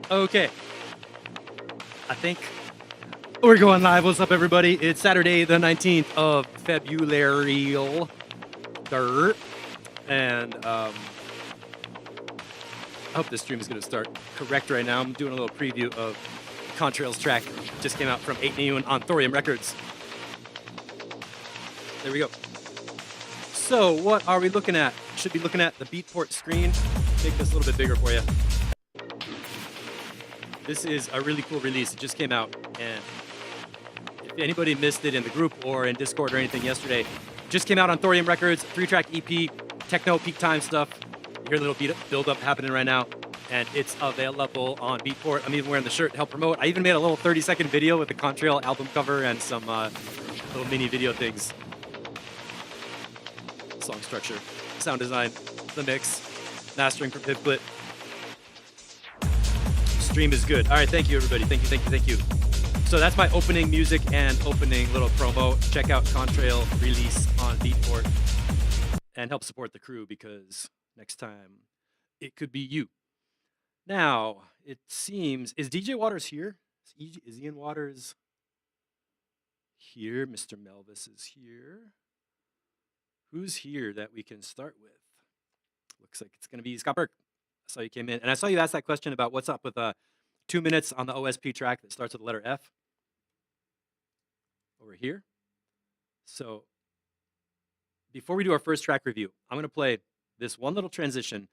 Okay, I think we're going live. What's up, everybody? It's Saturday, the 19th of February, and I hope this stream is going to start correct right now. I'm doing a little preview of Contrail's track. Just came out from 8 Noon on Thorium Records. There we go. So what are we looking at? Should be looking at the Beatport screen. Make this a little bit bigger for you. This is a really cool release. It just came out, and if anybody missed it in the group or in Discord or anything yesterday, just came out on Thorium Records, 3-track EP, techno peak time stuff. You hear a little build up happening right now, and it's available on Beatport. I'm even wearing the shirt to help promote. I even made a little 30-second video with the Contrail album cover and some little mini video things. Song structure, sound design, the mix, mastering for Pivclit. Stream is good. All right, thank you, everybody. Thank you. So that's my opening music and opening little promo. Check out Contrail release on Beatport and help support the crew, because next time it could be you. Now, it seems, is DJ Waters here? Is Ian Waters here? Mr. Melvis is here. Who's here that we can start with? Looks like it's going to be Scott Burke. I saw you came in, and I saw you ask that question about what's up with 2 minutes on the OSP track that starts with the letter F over here. So before we do our first track review, I'm going to play this one little transition.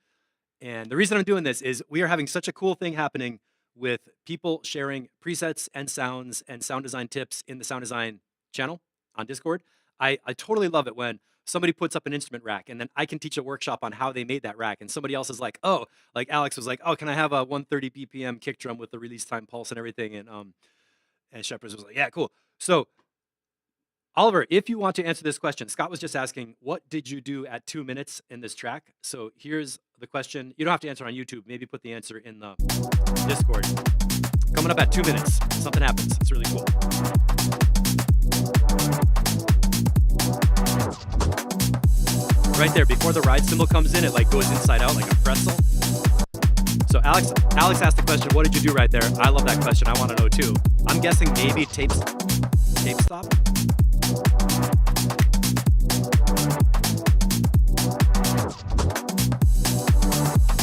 And the reason I'm doing this is we are having such a cool thing happening with people sharing presets and sounds and sound design tips in the sound design channel on Discord. I totally love it when somebody puts up an instrument rack, and then I can teach a workshop on how they made that rack. And somebody else is like, oh, like Alex was like, oh, can I have a 130 BPM kick drum with the release time pulse and everything? And Shepherds was like, yeah, cool. So Oliver, if you want to answer this question, Scott was just asking, what did you do at 2 minutes in this track? So here's the question. You don't have to answer on YouTube. Maybe put the answer in the Discord. Coming up at 2 minutes, something happens. It's really cool. Right there, before the ride cymbal comes in, it like goes inside out like a pretzel. So Alex asked the question, what did you do right there? I love that question. I want to know too. I'm guessing maybe tape stop.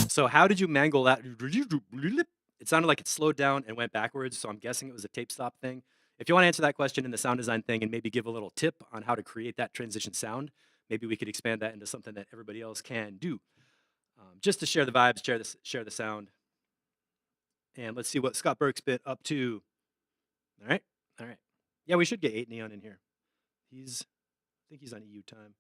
So how did you mangle that? It sounded like it slowed down and went backwards, so I'm guessing it was a tape stop thing. If you want to answer that question in the sound design thing and maybe give a little tip on how to create that transition sound, maybe we could expand that into something that everybody else can do. Just to share the vibes, share the sound. And let's see what Scott Burke's been up to. All right. Yeah, we should get 8 Neon in here. I think he's on EU time.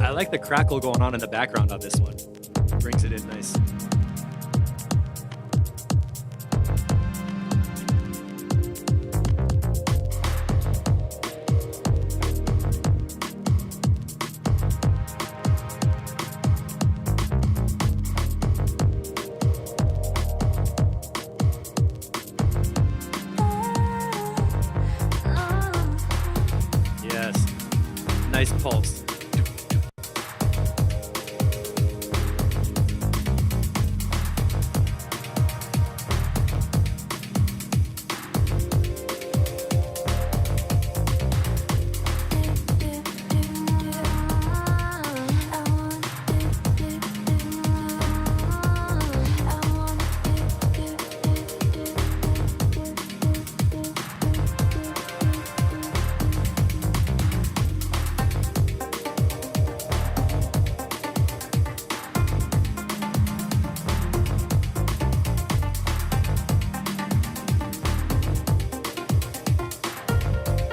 I like the crackle going on in the background on this one. Brings it in nice. Yes. Nice pulse.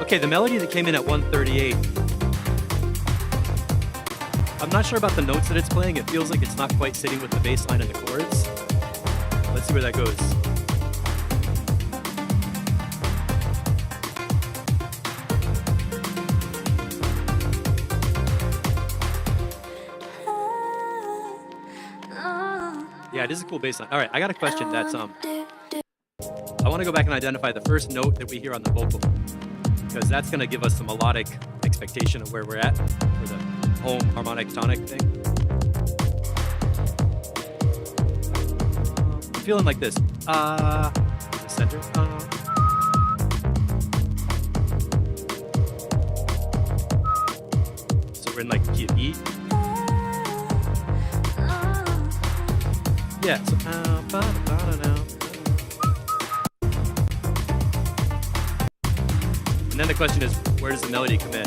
Okay, the melody that came in at 138 I'm not sure about the notes that it's playing. It feels like it's not quite sitting with the bass line and the chords. Let's see where that goes. Yeah, it is a cool bass line. All right, I got a question that's I want to go back and identify the first note that we hear on the vocal, because that's going to give us some melodic expectation of where we're at for the home harmonic tonic thing. I'm feeling like this. The center. So we're in like key of E. Yeah. So, and then the question is, where does the melody come in?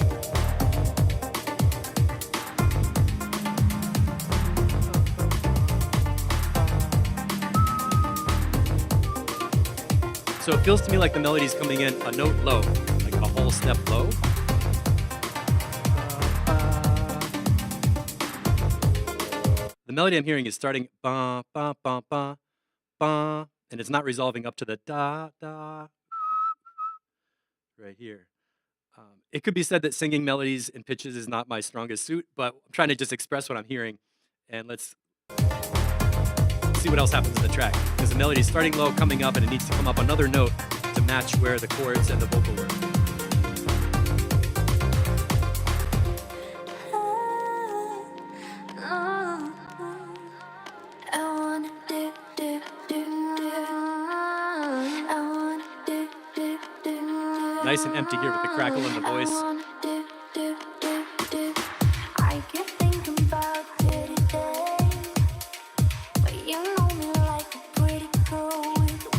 So it feels to me like the melody's coming in a note low, like a whole step low. The melody I'm hearing is starting ba ba ba ba ba, and it's not resolving up to the da da right here. It could be said that singing melodies and pitches is not my strongest suit, but I'm trying to just express what I'm hearing, and let's see what else happens in the track. Because the melody is starting low, coming up, and it needs to come up another note to match where the chords and the vocal were. Nice and empty here with the crackle in the voice.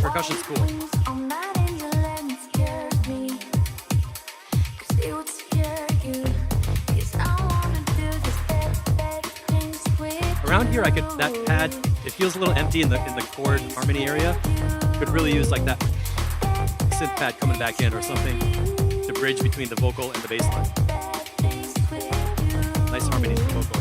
Percussion's cool. Around here, that pad, it feels a little empty in the chord harmony area. Could really use like that synth pad coming back in or something to bridge between the vocal and the bass line. Nice harmonies in the vocal.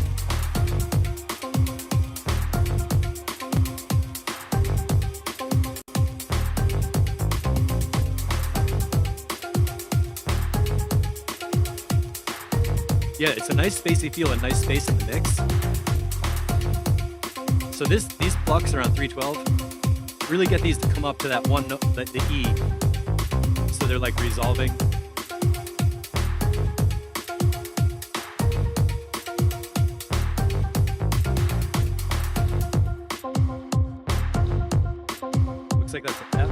Yeah, it's a nice spacey feel, a nice space in the mix. So these plucks around 312, really get these to come up to that one note, the E. So they're like resolving. Looks like that's an F.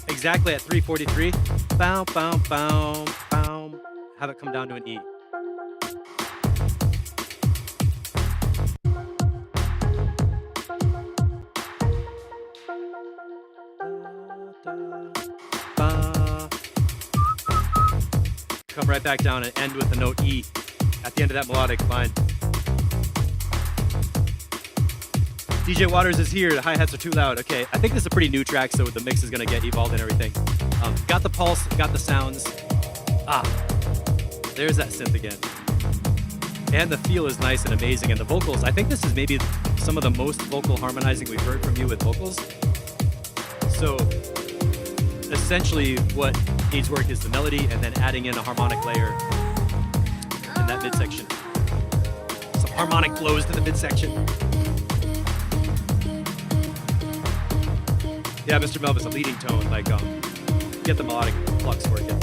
Exactly at 343. Bow, bow, bow, bow. Have it come down to an E. Come right back down and end with the note E at the end of that melodic line. DJ Waters is here. The hi-hats are too loud. Okay, I think this is a pretty new track, so the mix is going to get evolved and everything. Got the pulse, got the sounds. There's that synth again. And the feel is nice and amazing. And the vocals, I think this is maybe some of the most vocal harmonizing we've heard from you with vocals. So essentially what needs work is the melody and then adding in a harmonic layer in that midsection. Some harmonic flows to the midsection. Yeah, Mr. Melvis, a leading tone, like get the melodic flux working.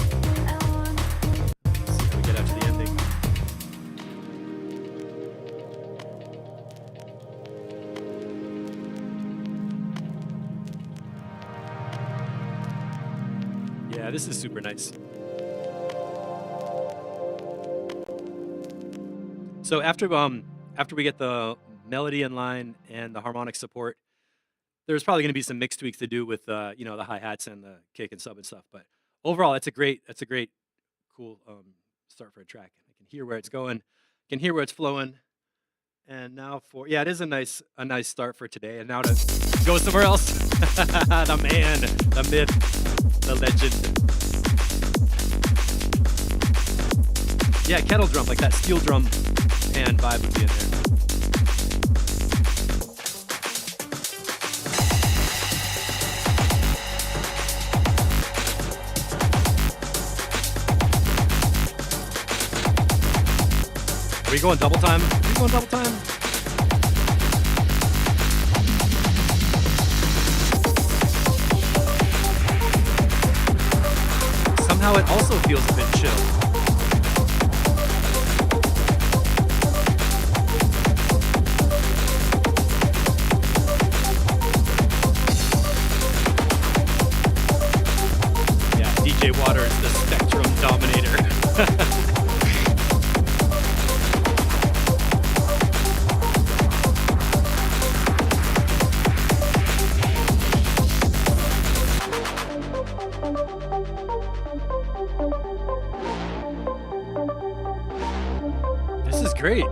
Let's see how we get out to the ending. Yeah, this is super nice. So after we get the melody in line and the harmonic support, there's probably going to be some mix tweaks to do with the hi-hats and the kick and sub and stuff. But overall, that's a great, cool start for a track. I can hear where it's going, can hear where it's flowing. And now for yeah, it is a nice start for today. And now to go somewhere else. The man, the myth, the legend. Yeah, kettle drum, like that steel drum pan vibe would be in there. Are we going double time? Are we going double time? Somehow it also feels a bit chill. Yeah, DJ Water is the spectrum dominator. This is great.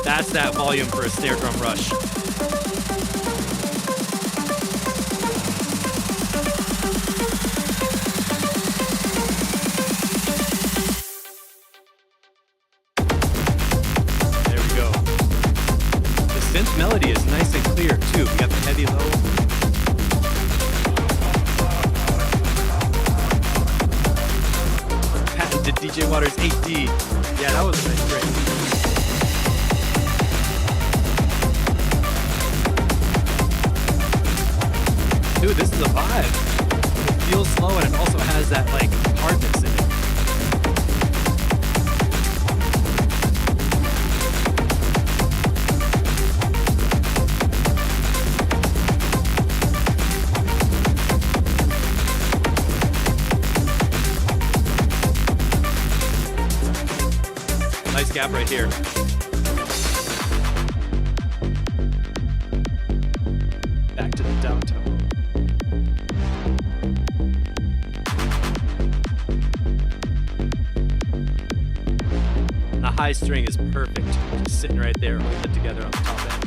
That's that volume for a snare drum rush. There we go. The synth melody is nice and clear too. We got the heavy low. Patented DJ Waters 8D. Yeah, that was a nice break. Dude, this is a vibe. It feels slow and it also has that like hardness in it. Nice gap right here. Back to the downtown. The high string is perfect. Just sitting right there, holding it together on the top end.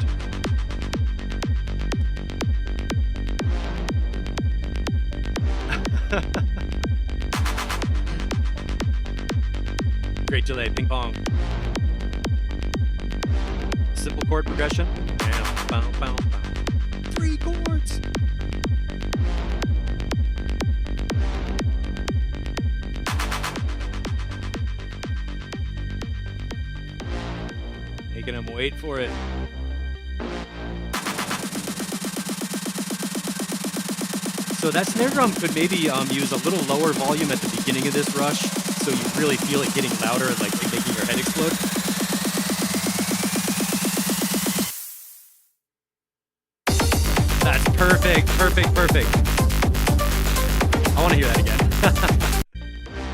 Great delay, ping pong. Simple chord progression. Bam, bam, bam, bam. 3 chords. Making him wait for it. So that snare drum could maybe use a little lower volume at the beginning of this rush, so you really feel it getting louder, like making your head explode. That's perfect, perfect, perfect. I want to hear that again.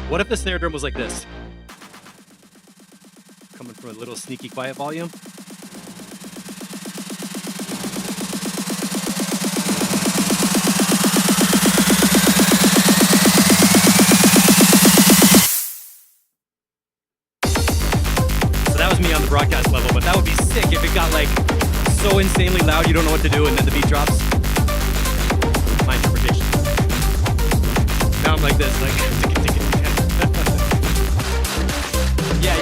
What if the snare drum was like this? Coming from a little sneaky quiet volume. Me on the broadcast level, but that would be sick if it got like so insanely loud you don't know what to do and then the beat drops. My interpretation. Now I'm like this, like yeah.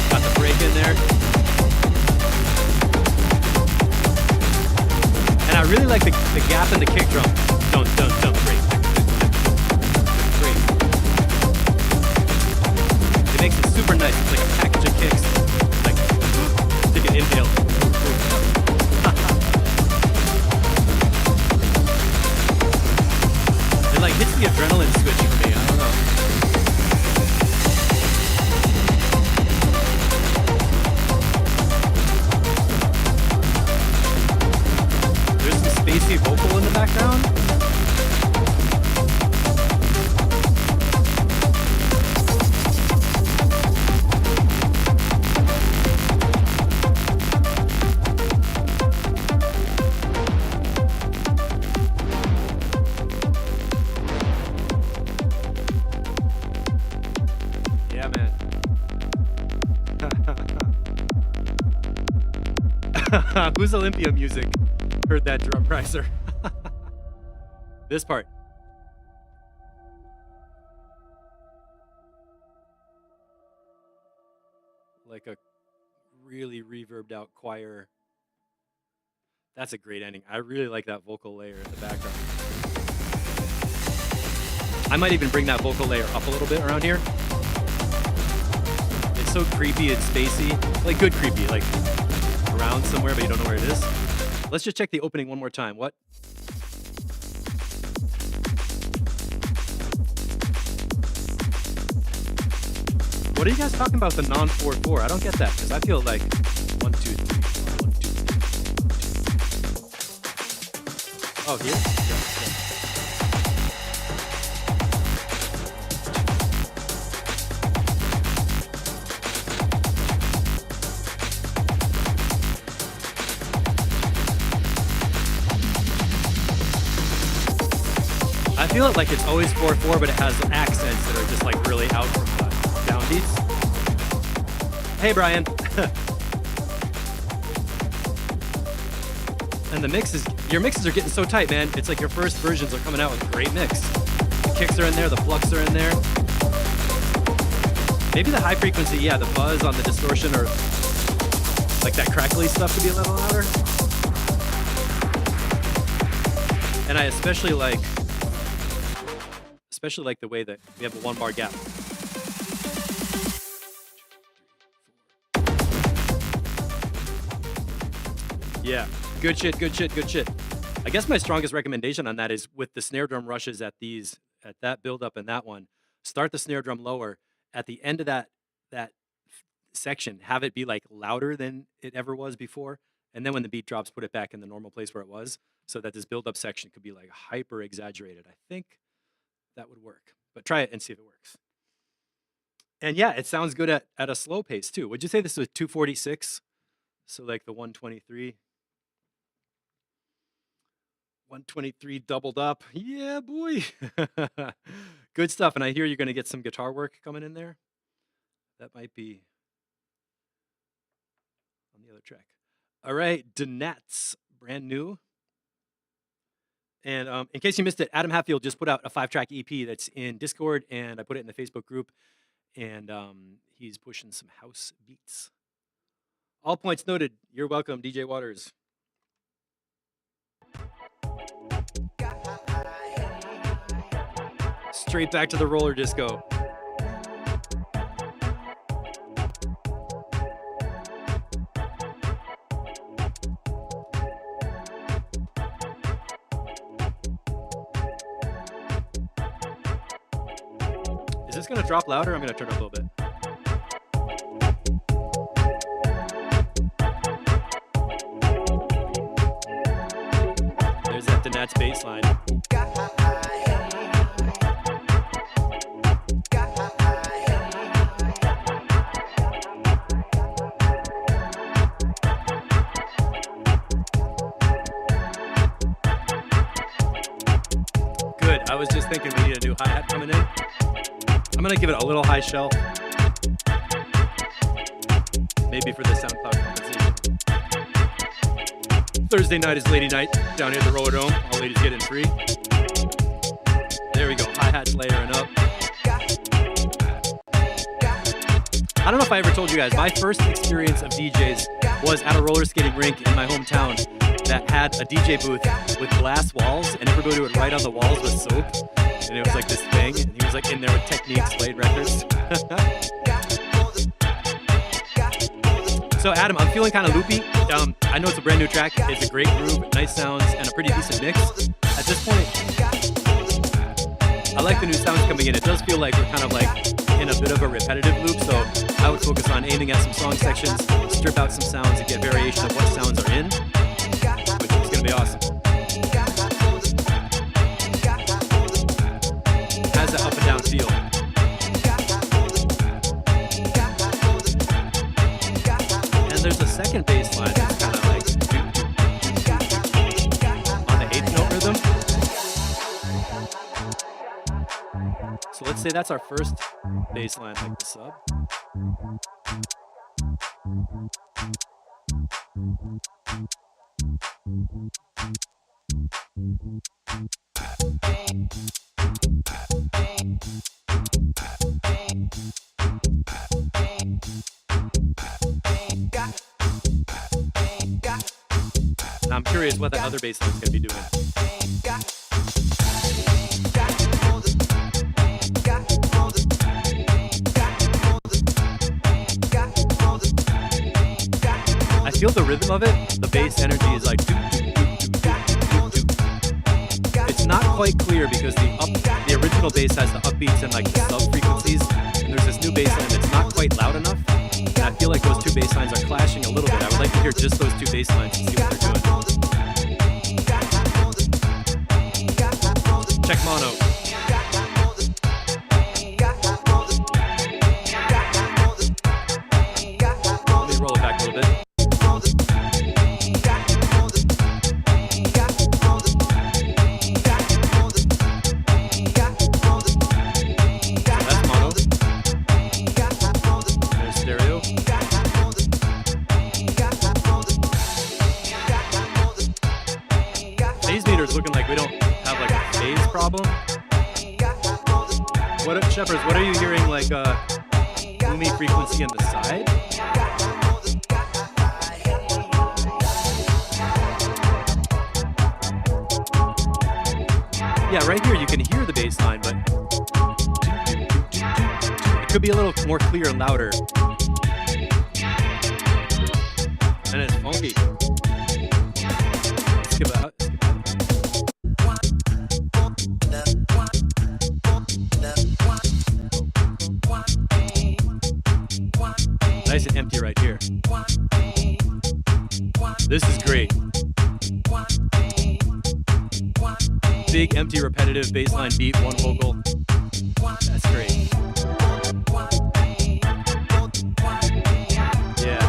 Got the break in there. And I really like the gap in the kick drum. Don't break. It makes it super nice. It's like a package of kicks. Like, take an inhale. It like hits the adrenaline switch for me. I don't know. There's some spacey vocal in the background. Yeah, who's Olympia music? Heard that drum riser. This part. Like a really reverbed out choir. That's a great ending. I really like that vocal layer in the background. I might even bring that vocal layer up a little bit around here. It's so creepy and spacey. Like good creepy, like around somewhere but you don't know where it is. Let's just check the opening one more time. What? What are you guys talking about the non-4/4? I don't get that because I feel like 1, 2, 3, 4, 1, 2, 3. Oh, here? Yeah. I feel it like it's always 4/4, but it has accents that are just like really out from downbeats. Hey, Brian. And the mixes, your mixes are getting so tight, man. It's like your first versions are coming out with a great mix. The kicks are in there, the plucks are in there. Maybe the high frequency, yeah, the buzz on the distortion or like that crackly stuff could be a little louder. And I especially like the way that we have a 1 bar gap. Yeah, good shit, good shit, good shit. I guess my strongest recommendation on that is with the snare drum rushes at that build up and that one, start the snare drum lower. At the end of that section, have it be like louder than it ever was before. And then when the beat drops, put it back in the normal place where it was so that this build up section could be like hyper exaggerated. I think that would work, but try it and see if it works. And yeah, it sounds good at a slow pace too. Would you say this was 246? So like the 123. 123 doubled up. Yeah, boy. Good stuff. And I hear you're going to get some guitar work coming in there. That might be on the other track. All right, Donats, brand new. And in case you missed it, Adam Hatfield just put out a 5-track EP that's in Discord, and I put it in the Facebook group. And he's pushing some house beats. All points noted. You're welcome, DJ Waters. Straight back to the roller disco. Is this going to drop louder? I'm going to turn it up a little bit. There's that Donats bass line. Good. I was just thinking we need a new hi-hat coming in. I'm going to give it a little high shelf. Maybe for the SoundCloud compensation. Thursday night is lady night down here at the Roller Dome. All ladies get in free. There we go. Hi-hats layering up. I don't know if I ever told you guys, my first experience of DJs was at a roller skating rink in my hometown that had a DJ booth with glass walls, and everybody would write on the walls with soap. And it was like this thing, and he was like in there with Techniques played records. So Adam, I'm feeling kind of loopy. I know it's a brand new track. It's a great groove, nice sounds, and a pretty decent mix. At this point, I like the new sounds coming in. It does feel like we're kind of like in a bit of a repetitive loop, so I would focus on aiming at some song sections, strip out some sounds, and get variation of what sounds are in, which is going to be awesome. Has that up and down feel. And there's a second bass line that's kind of like on the 8th note rhythm. So let's say that's our first bass line, like the sub. curious what that other bass line's gonna be doing. I feel the rhythm of it. The bass energy is like doo, doo, doo, doo, doo, doo, doo. It's not quite clear because the original bass has the upbeats and like the sub frequencies, and there's this new bass line that's not quite loud enough. And I feel like those two bass lines are clashing a little bit. I would like to hear just those two bass lines and see what they're doing. Check mono. Let me roll it back a little bit. Looking like we don't have like a phase problem. Shepherds, what are you hearing like boomy frequency on the side? Yeah, right here you can hear the bass line, but it could be a little more clear and louder. And it's funky. Skip it out. Nice and empty right here. This is great. Big, empty, repetitive bassline beat, one vocal. That's great. Yeah.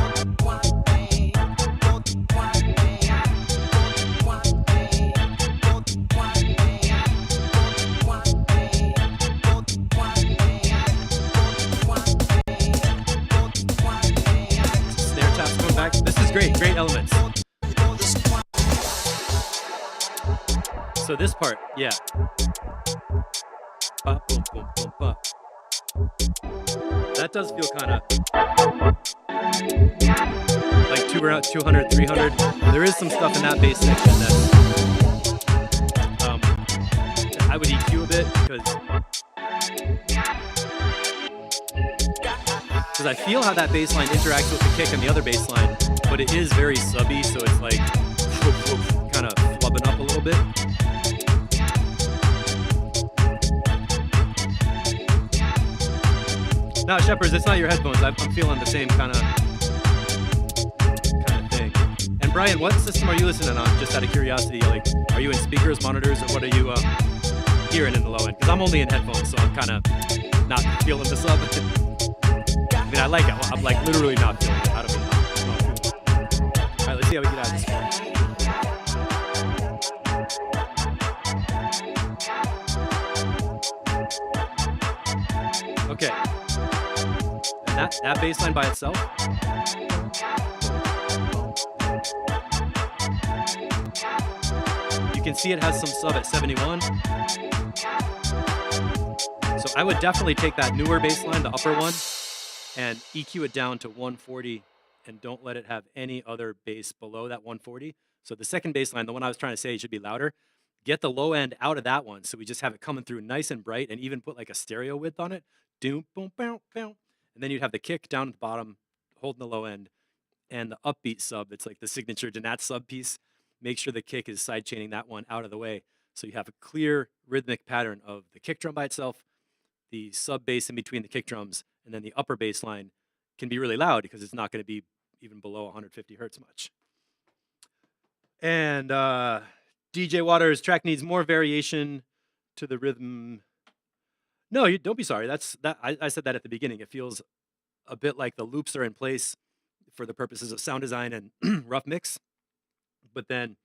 This is great, great elements. So this part, yeah. Ba, boom, boom, boom, ba. That does feel kind of like 200, 300. There is some stuff in that bass section that I would EQ a bit because I feel how that bass line interacts with the kick and the other bass line, but it is very subby, so it's like kind of flubbing up a little bit. No, Shepherds, it's not your headphones. I'm feeling the same kind of thing. And Brian, what system are you listening on? Just out of curiosity, like, are you in speakers, monitors, or what are you hearing in the low end? Because I'm only in headphones, so I'm kind of not feeling the sub. I mean, I like it. I'm like literally not feeling it. I don't mean not feeling it. All right, let's see how we get out of this one. Okay. And that bass line by itself. You can see it has some sub at 71. So I would definitely take that newer bass line, the upper one, and EQ it down to 140 and don't let it have any other bass below that 140. So the second bass line, the one I was trying to say should be louder, get the low end out of that one so we just have it coming through nice and bright and even put like a stereo width on it. Doom, boom, boom, boom. And then you'd have the kick down at the bottom, holding the low end, and the upbeat sub that's like the signature Donat sub piece. Make sure the kick is sidechaining that one out of the way. So you have a clear rhythmic pattern of the kick drum by itself, the sub bass in between the kick drums, and then the upper bass line can be really loud because it's not going to be even below 150 hertz much. And DJ Waters, track needs more variation to the rhythm. No, you don't be sorry. I said that at the beginning. It feels a bit like the loops are in place for the purposes of sound design and rough mix. But then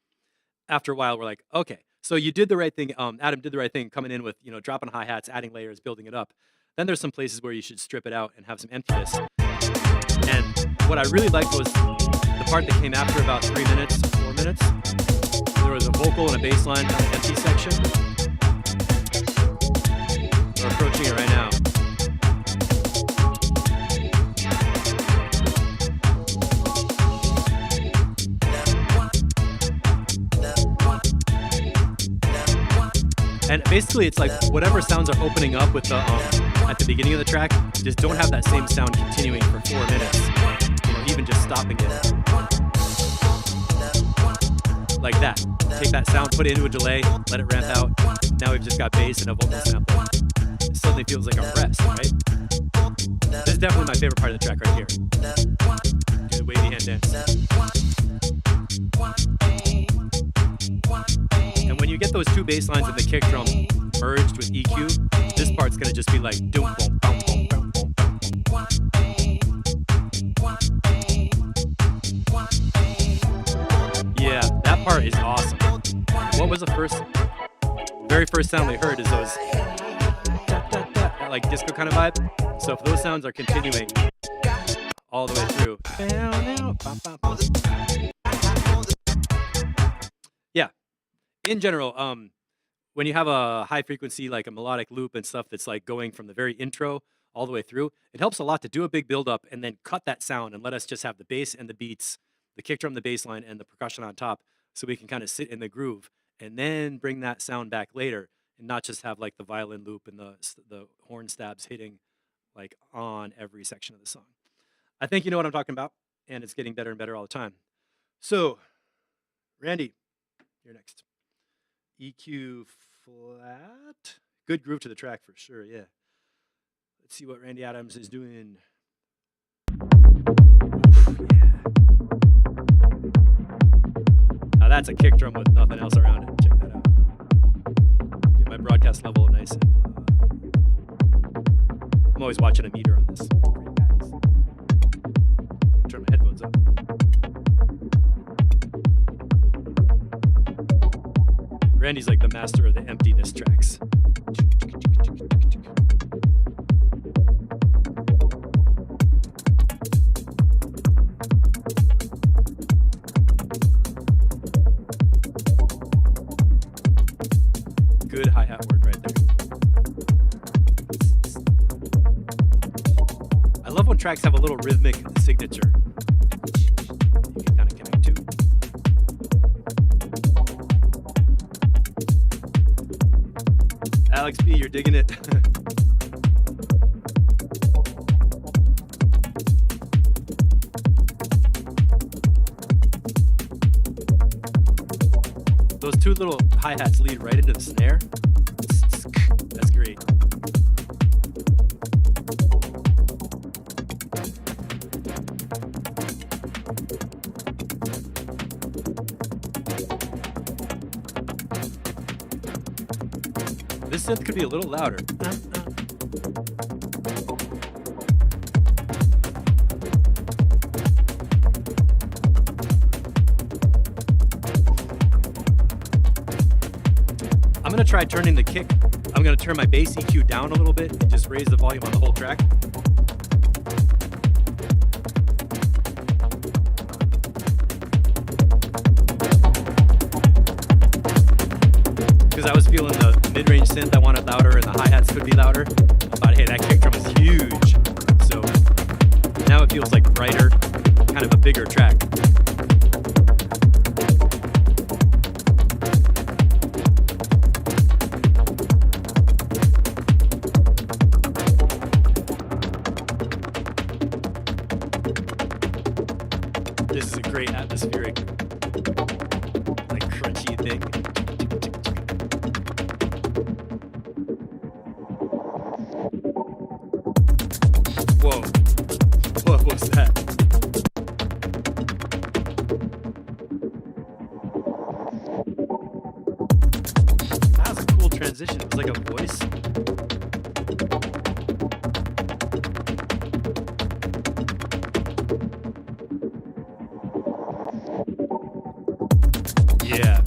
after a while, we're like, okay, so you did the right thing. Adam did the right thing coming in with, dropping hi-hats, adding layers, building it up. Then there's some places where you should strip it out and have some emptiness. And what I really liked was the part that came after about 3 minutes, 4 minutes. There was a vocal and a bass line on the empty section. We're approaching it right now. And basically, it's like whatever sounds are opening up with the at the beginning of the track, just don't have that same sound continuing for 4 minutes. You know, even just stopping it like that. Take that sound, put it into a delay, let it ramp out. Now we've just got bass and a vocal sample. It suddenly feels like a rest, right? This is definitely my favorite part of the track right here. Do the wavy hand dance. And when you get those two bass lines and the kick drum merged with EQ, this part's gonna just be like doom boom boom boom boom boom boom. Yeah, that part is awesome. What was the very first sound we heard is those that like disco kind of vibe. So if those sounds are continuing all the way through. Yeah. In general, when you have a high frequency, like a melodic loop and stuff that's like going from the very intro all the way through, it helps a lot to do a big build up and then cut that sound and let us just have the bass and the beats, the kick drum, the bass line, and the percussion on top, so we can kind of sit in the groove and then bring that sound back later and not just have like the violin loop and the horn stabs hitting like on every section of the song. I think you know what I'm talking about, and it's getting better and better all the time. So, Randy, you're next. EQ flat. Good groove to the track for sure, yeah. Let's see what Randy Adams is doing. Oof, yeah. Now that's a kick drum with nothing else around it. Check that out. Get my broadcast level nice and I'm always watching a meter on this. Turn my headphones up. Randy's like the master of the emptiness tracks. Good hi-hat work right there. I love when tracks have a little rhythmic signature. You can kind of connect to. Alex B, you're digging it. Those two little hi-hats lead right into the snare. That's great. This synth could be a little louder. I'm gonna try turning the kick. I'm gonna turn my bass EQ down a little bit and just raise the volume on the whole track. Because I was feeling the mid-range synth, I wanted louder, and the hi-hats could be louder. I thought, hey, that kick drum is huge. So now it feels like brighter, kind of a bigger track. This is a great atmospheric, like crunchy thing. Whoa. What was that? That was a cool transition. It was like a voice. Yeah.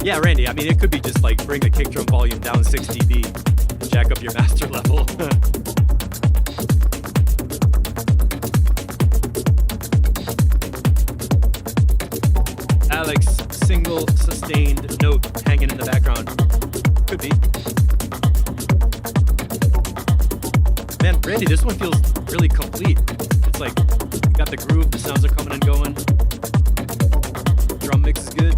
Yeah, Randy, I mean, it could be just like bring the kick drum volume down 6 dB and jack up your master level. Alex, single sustained note hanging in the background. Could be. Man, Randy, this one feels really complete. It's like, you got the groove, the sounds are coming and going. Drum mix is good.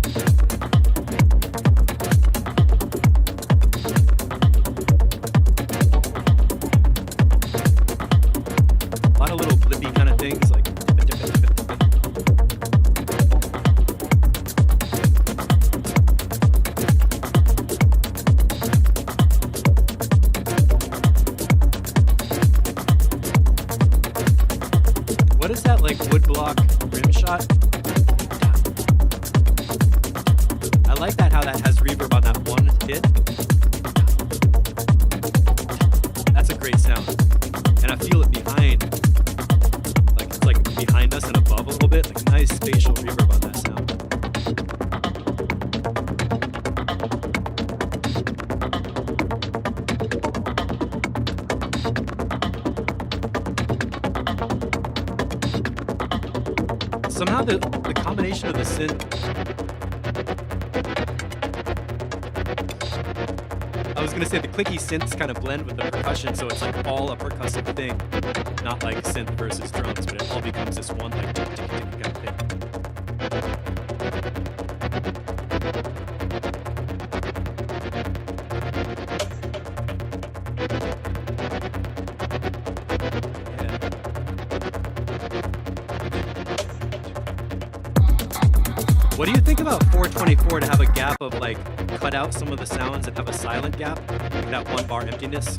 Somehow the combination of the synth. I was gonna say the clicky synths kind of blend with the percussion, so it's like all a percussive thing, not like synth versus drums, but it all becomes this one like tick tick tick kind of thing. What do you think about 424 to have a gap of like cut out some of the sounds and have a silent gap, like that 1 bar emptiness?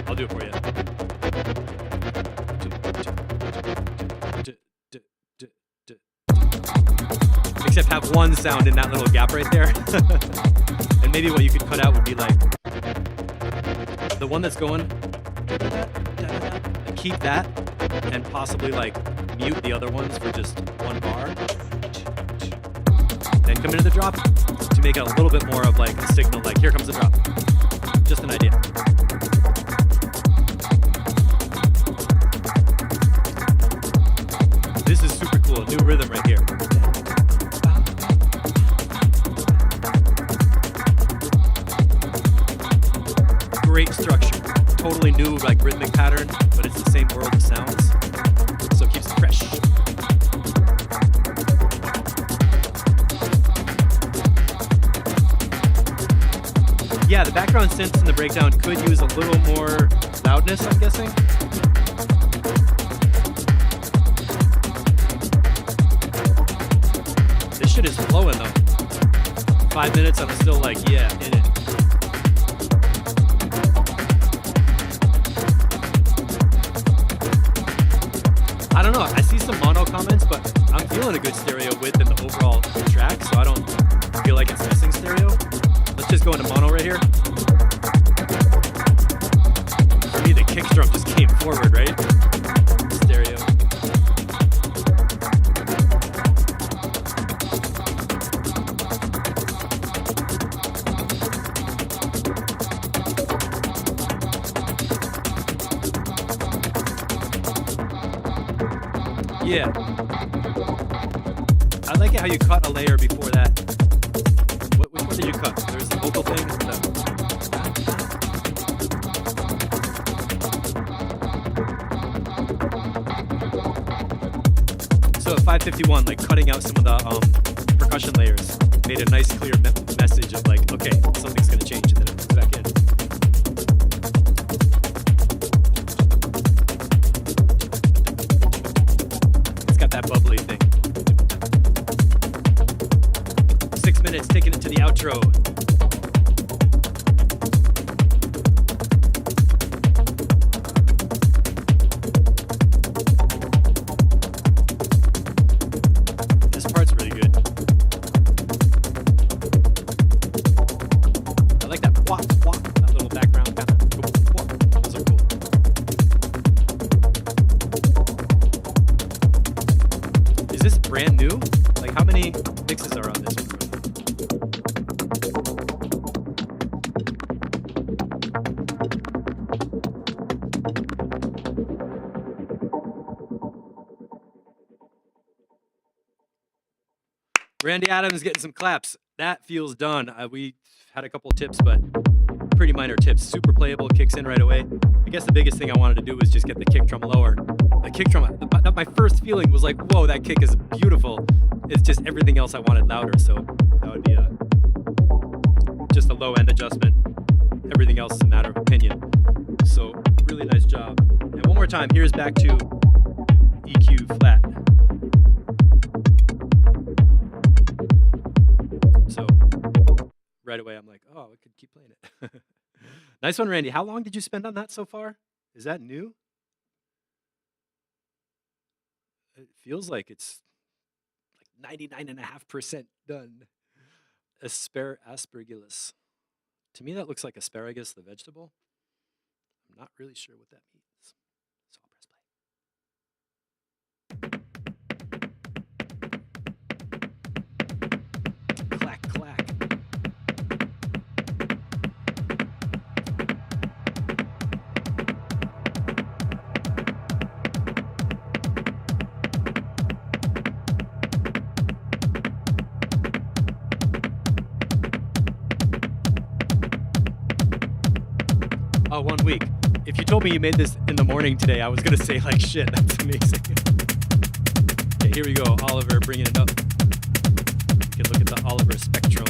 I'll do it for you. Except have one sound in that little gap right there. And maybe what you could cut out would be like the one that's going, and keep that, and possibly like mute the other ones for just 1 bar. Then come into the drop to make it a little bit more of like a signal, like here comes the drop. Just an idea. This is super cool, new rhythm right here. Great structure, totally new like rhythmic pattern, but it's the same world of sounds, so it keeps it fresh. Yeah, the background synths in the breakdown could use a little more loudness, I'm guessing. This shit is flowing though. 5 minutes, I'm still like, yeah, in it. I don't know, I see some mono comments, but I'm feeling a good stereo width in the overall track, so I don't feel like it's missing stereo. Let's just go into mono right here. For me, the kick drum just came forward, right? Stereo. Yeah. I like it how you cut a layer before that. Which one did you cut? There's the vocal thing. So at 551, like cutting out some of the percussion layers made a nice clear message of like, okay, something's gonna change, and then it comes back in. It's got that bubbly thing. 6 minutes, taking it to the outro. This part's really good. I like that wah, wah, that little background kind of wah. Those are cool. Is this brand new? Like how many mixes are on this one? Randy Adams getting some claps. That feels done. We had a couple tips, but pretty minor tips. Super playable, kicks in right away. I guess the biggest thing I wanted to do was just get the kick drum lower. The kick drum, my first feeling was like, whoa, that kick is beautiful. It's just everything else I wanted louder, so that would be just a low end adjustment. Everything else is a matter of opinion. So really nice job. And one more time, here's back to EQ flat. So right away, I'm like, oh, I could keep playing it. Nice one, Randy. How long did you spend on that so far? Is that new? It feels like it's like 99.5% done. Aspergillus. To me, that looks like asparagus, the vegetable. I'm not really sure what that means. So I'll press play. Clack, clack. Oh, 1 week. If you told me you made this in the morning today, I was gonna say like, shit, that's amazing. Okay, here we go. Oliver bringing it up. You can look at the Oliver spectrum.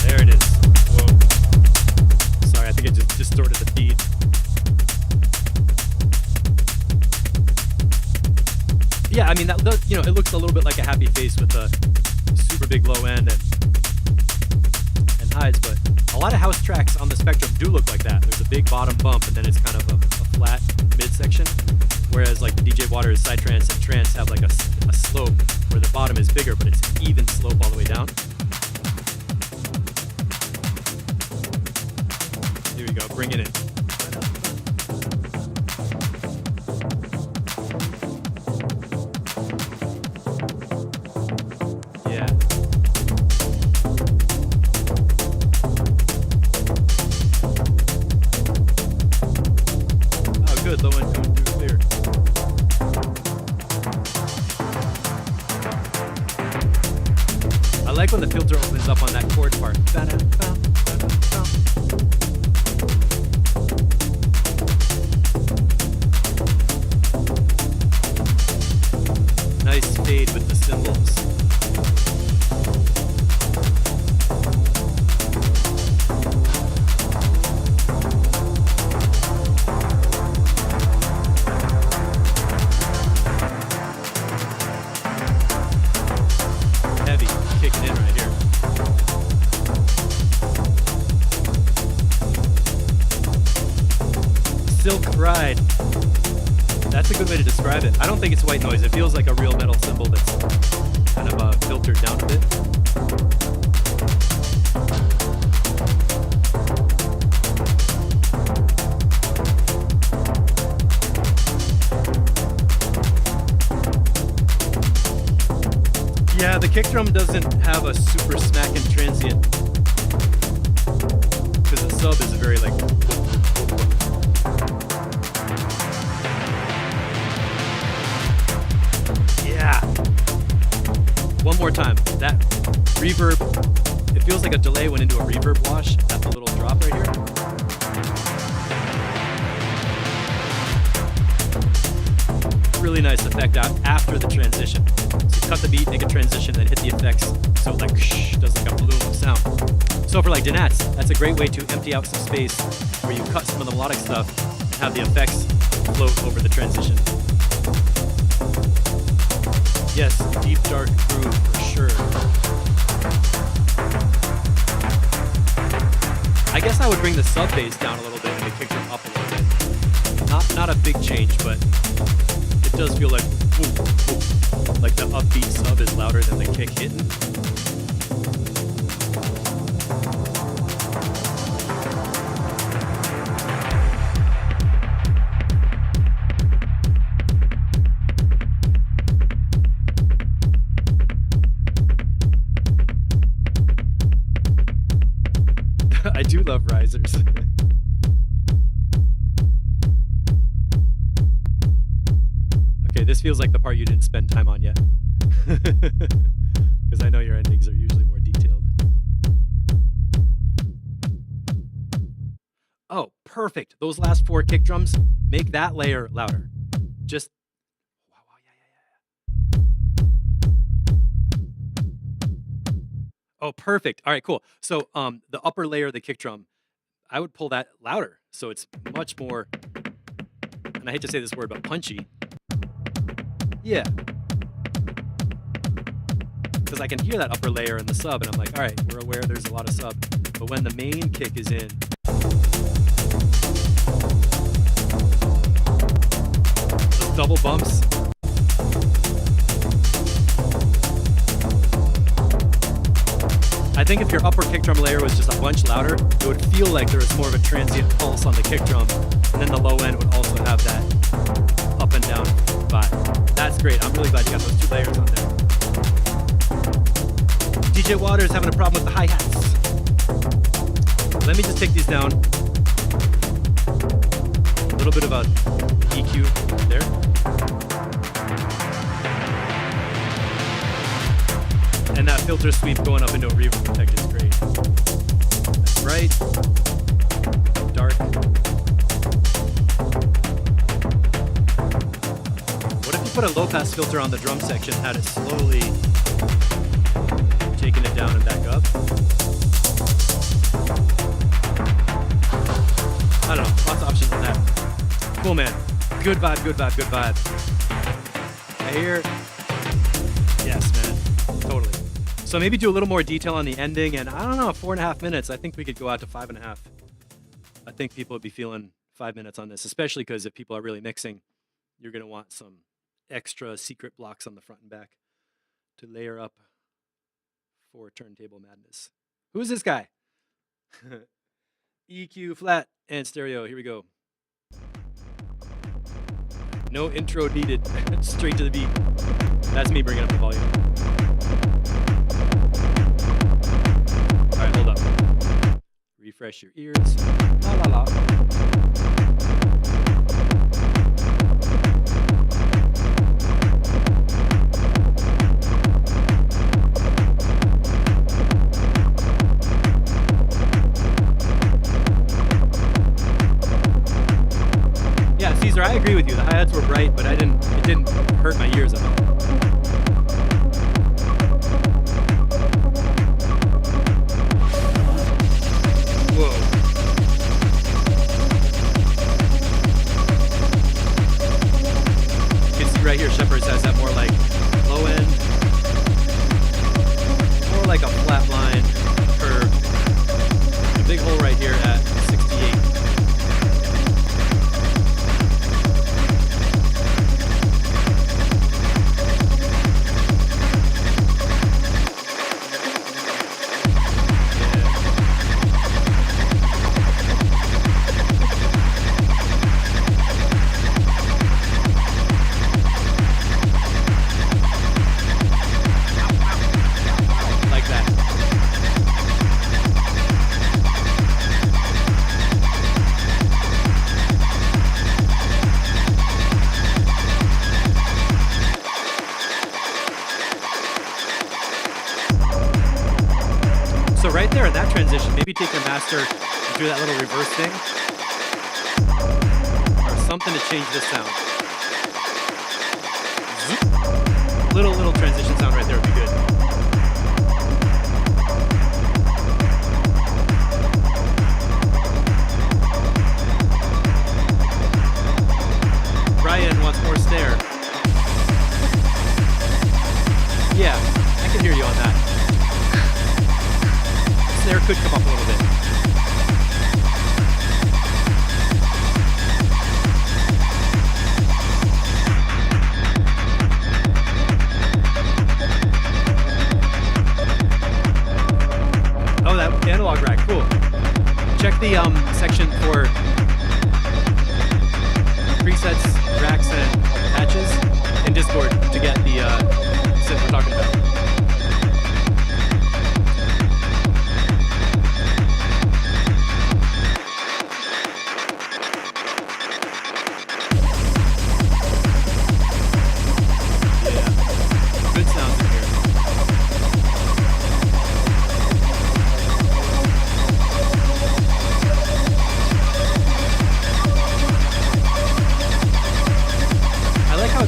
There it is. Whoa. Sorry, I think I just distorted the feed. Yeah, I mean, that does, it looks a little bit like a happy face with a super big low end and highs, but a lot of house tracks on the spectrum do look like that. There's a big bottom bump, and then it's kind of a flat midsection, whereas like the DJ Waters, Psytrance, and Trance have like a slope where the bottom is bigger, but it's an even slope all the way down. Here we go, bring it in. Yeah. Oh, good, low end coming through clear. I like when the filter opens up on that chord part. Nice fade with the cymbals. Heavy, kicking in right here. Silk Ride. That's a good way to describe it. I don't think it's white noise. It feels like a real metal cymbal that's kind of filtered down a bit. Yeah, the kick drum doesn't have a super smacking transient because the sub is a very like. Yeah. One more time. That reverb, it feels like a delay went into a reverb wash at the little drop right here. Really nice effect out after the transition. So cut the beat, make a transition, then hit the effects so it like does like a bloom of sound. So for like Danats, that's a great way to empty out some space where you cut some of the melodic stuff and have the effects float over the transition. Yes, deep dark groove for sure. I guess I would bring the sub bass down a little bit and the kick drum up a little bit. Not a big change, but it does feel like like the upbeat sub is louder than the kick hitting. I do love risers. Okay, this feels like the part you didn't spend time on yet. Because I know your endings are usually more detailed. Oh, perfect. Those last 4 kick drums, make that layer louder. Just wow, yeah. Oh, perfect. All right, cool. So the upper layer of the kick drum, I would pull that louder. So it's much more, and I hate to say this word, but punchy. Yeah. Because I can hear that upper layer in the sub, and I'm like, all right, we're aware there's a lot of sub. But when the main kick is in, those double bumps. I think if your upper kick drum layer was just a bunch louder, it would feel like there was more of a transient pulse on the kick drum, and then the low end would also have that up and down vibe. That's great. I'm really glad you got those 2 layers on there. DJ Waters having a problem with the hi-hats. Let me just take these down. A little bit of a EQ there. And that filter sweep going up into a reverb effect is great. That's bright, dark. What if you put a low pass filter on the drum section, had it slowly taking it down and back up? I don't know, lots of options on that. Cool, man. Good vibe, good vibe, good vibe. I hear, yes, man, totally. So maybe do a little more detail on the ending, and I don't know, 4.5 minutes. I think we could go out to 5.5. I think people would be feeling 5 minutes on this, especially because if people are really mixing, you're gonna want some extra secret blocks on the front and back to layer up for turntable madness. Who is this guy? EQ, flat, and stereo. Here we go. No intro needed. Straight to the beat. That's me bringing up the volume. All right, hold up. Refresh your ears. La la la. Caesar, I agree with you. The hi-hats were bright, but it didn't hurt my ears at all. Whoa. You can see right here, Shepard's has that more like low end, more like a flat line curve. A big hole right here at 68. Right there in that transition, maybe take your master and do that little reverse thing or something to change this sound. Little transition sound right there would be good. Brian wants more snare. Yeah, I can hear you on that. Snare could come up a little bit. Oh, that analog rack, cool. Check the section for presets, racks, and patches in Discord to get the set we're talking about.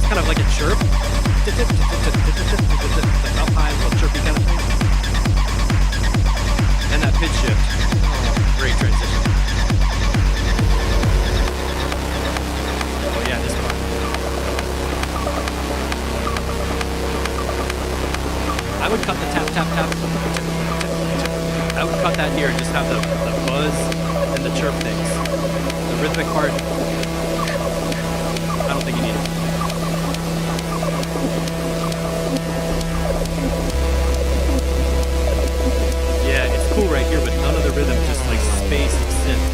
Kind of like a chirp. Like up high, little chirpy kind of thing. And that pitch shift. Great transition. Oh yeah, this one. I would cut the tap, tap, tap. I would cut that here and just have the buzz and the chirp things. The rhythmic part, I don't think you need it. Yeah, it's cool right here, but none of the rhythm, just like space and synth.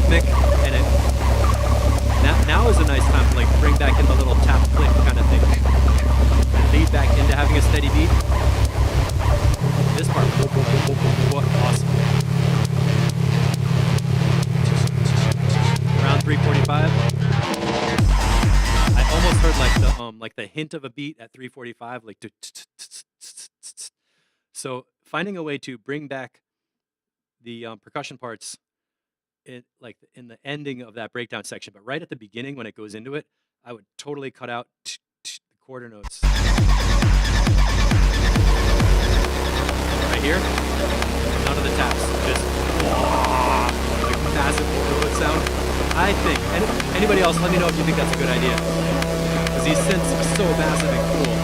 rhythmic, and it now is a nice time to like bring back in the little tap click kind of thing, and lead back into having a steady beat. This part, what awesome. Around 345. I almost heard like the hint of a beat at 345, like so finding a way to bring back the percussion parts in the ending of that breakdown section, but right at the beginning when it goes into it, I would totally cut out the quarter notes. Right here, none of the taps, just like massive overload sound. I think, anybody else, let me know if you think that's a good idea, because these synths are so massive and cool.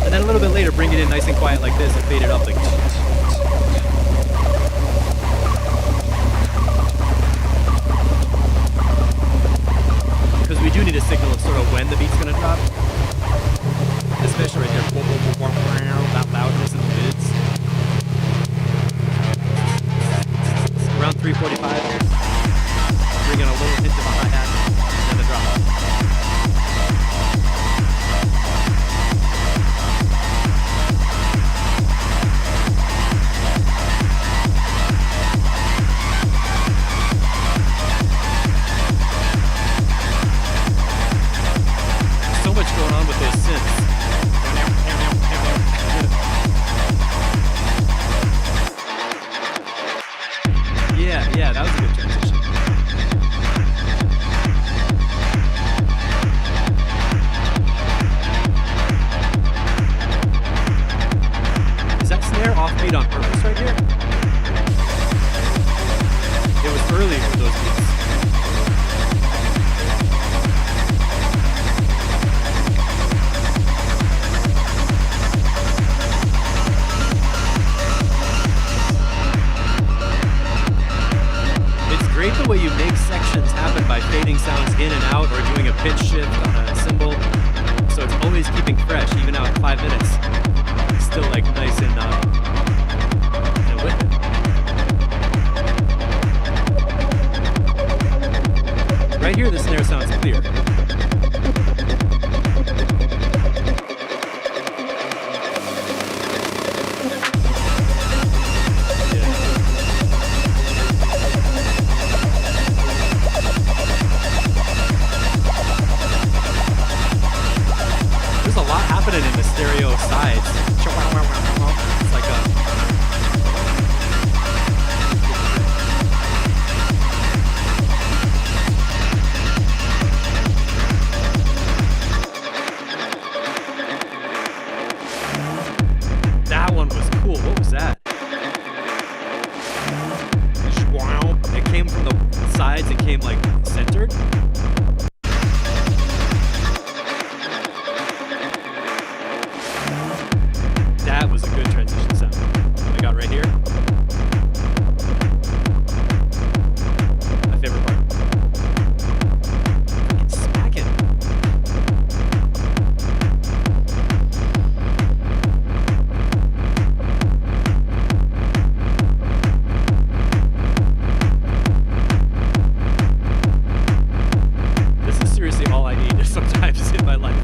And then a little bit later, bring it in nice and quiet like this and fade it up like. Because we do need a signal of sort of when the beat's gonna drop. Especially right there, that loudness in the mids. Around 345, bring in a little hint of a hi-hat, and then the drop. So much going on with those synths. Yeah, that was a good transition. Is that snare offbeat on purpose right here? It was early for those beats. Great the way you make sections happen by fading sounds in and out or doing a pitch shift on a cymbal, so it's always keeping fresh even out 5 minutes. It's still like nice and with it. Right here the snare sounds clear. In the stereo sides. It's like that one was cool. What was that? It came from the sides and came like centered. That was a good transition sound. I got right here. My favorite part. It's smacking. This is seriously all I need sometimes in my life.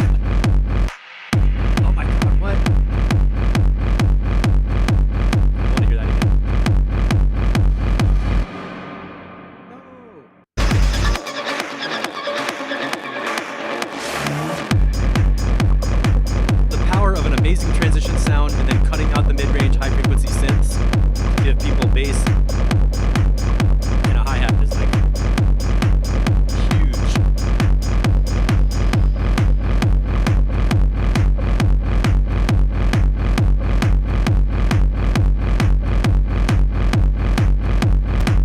Oh my god, what? Amazing transition sound and then cutting out the mid-range high frequency synths to give people bass and a hi-hat is like huge.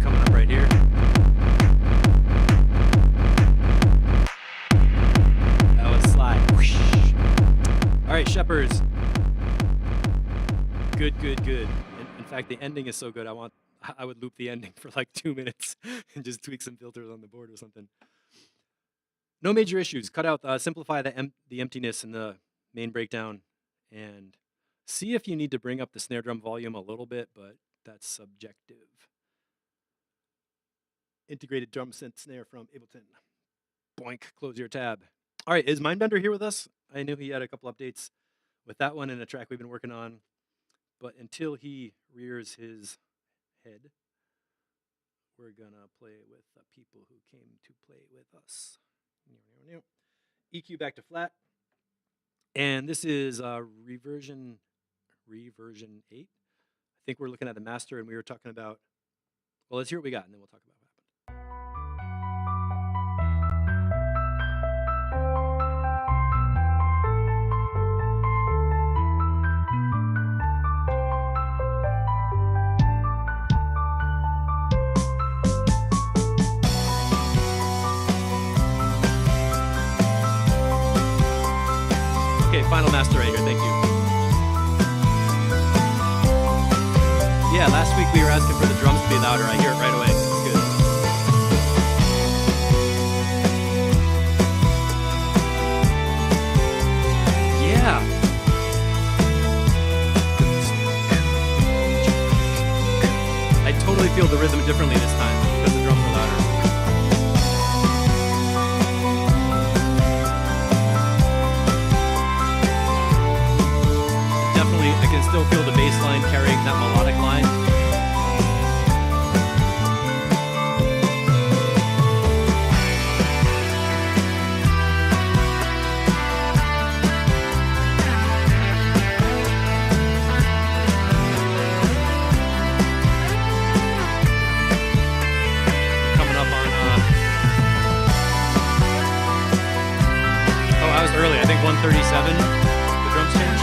Coming up right here. That was slide. Whoosh. All right, Shepherds. Good. In fact, the ending is so good. I would loop the ending for like 2 minutes and just tweak some filters on the board or something. No major issues. Cut out, simplify the emptiness in the main breakdown, and see if you need to bring up the snare drum volume a little bit, but that's subjective. integrated drum synth snare from Ableton. Boink, close your tab. All right, is Mindbender here with us? I knew he had a couple updates with that one and a track we've been working on. But until he rears his head, we're gonna play with the people who came to play with us. EQ back to flat. And this is reversion 8. I think we're looking at the master and we were talking about, well, let's hear what we got and then we'll talk about what happened. Okay, final master right here, thank you. Yeah, last week we were asking for the drums to be louder. I hear it right away. It's good. Yeah. I totally feel the rhythm differently this time because the drums are louder. Definitely, I can still feel the bass line carrying that melodic line. Coming up on, oh, I was early. I think 137, the drums change.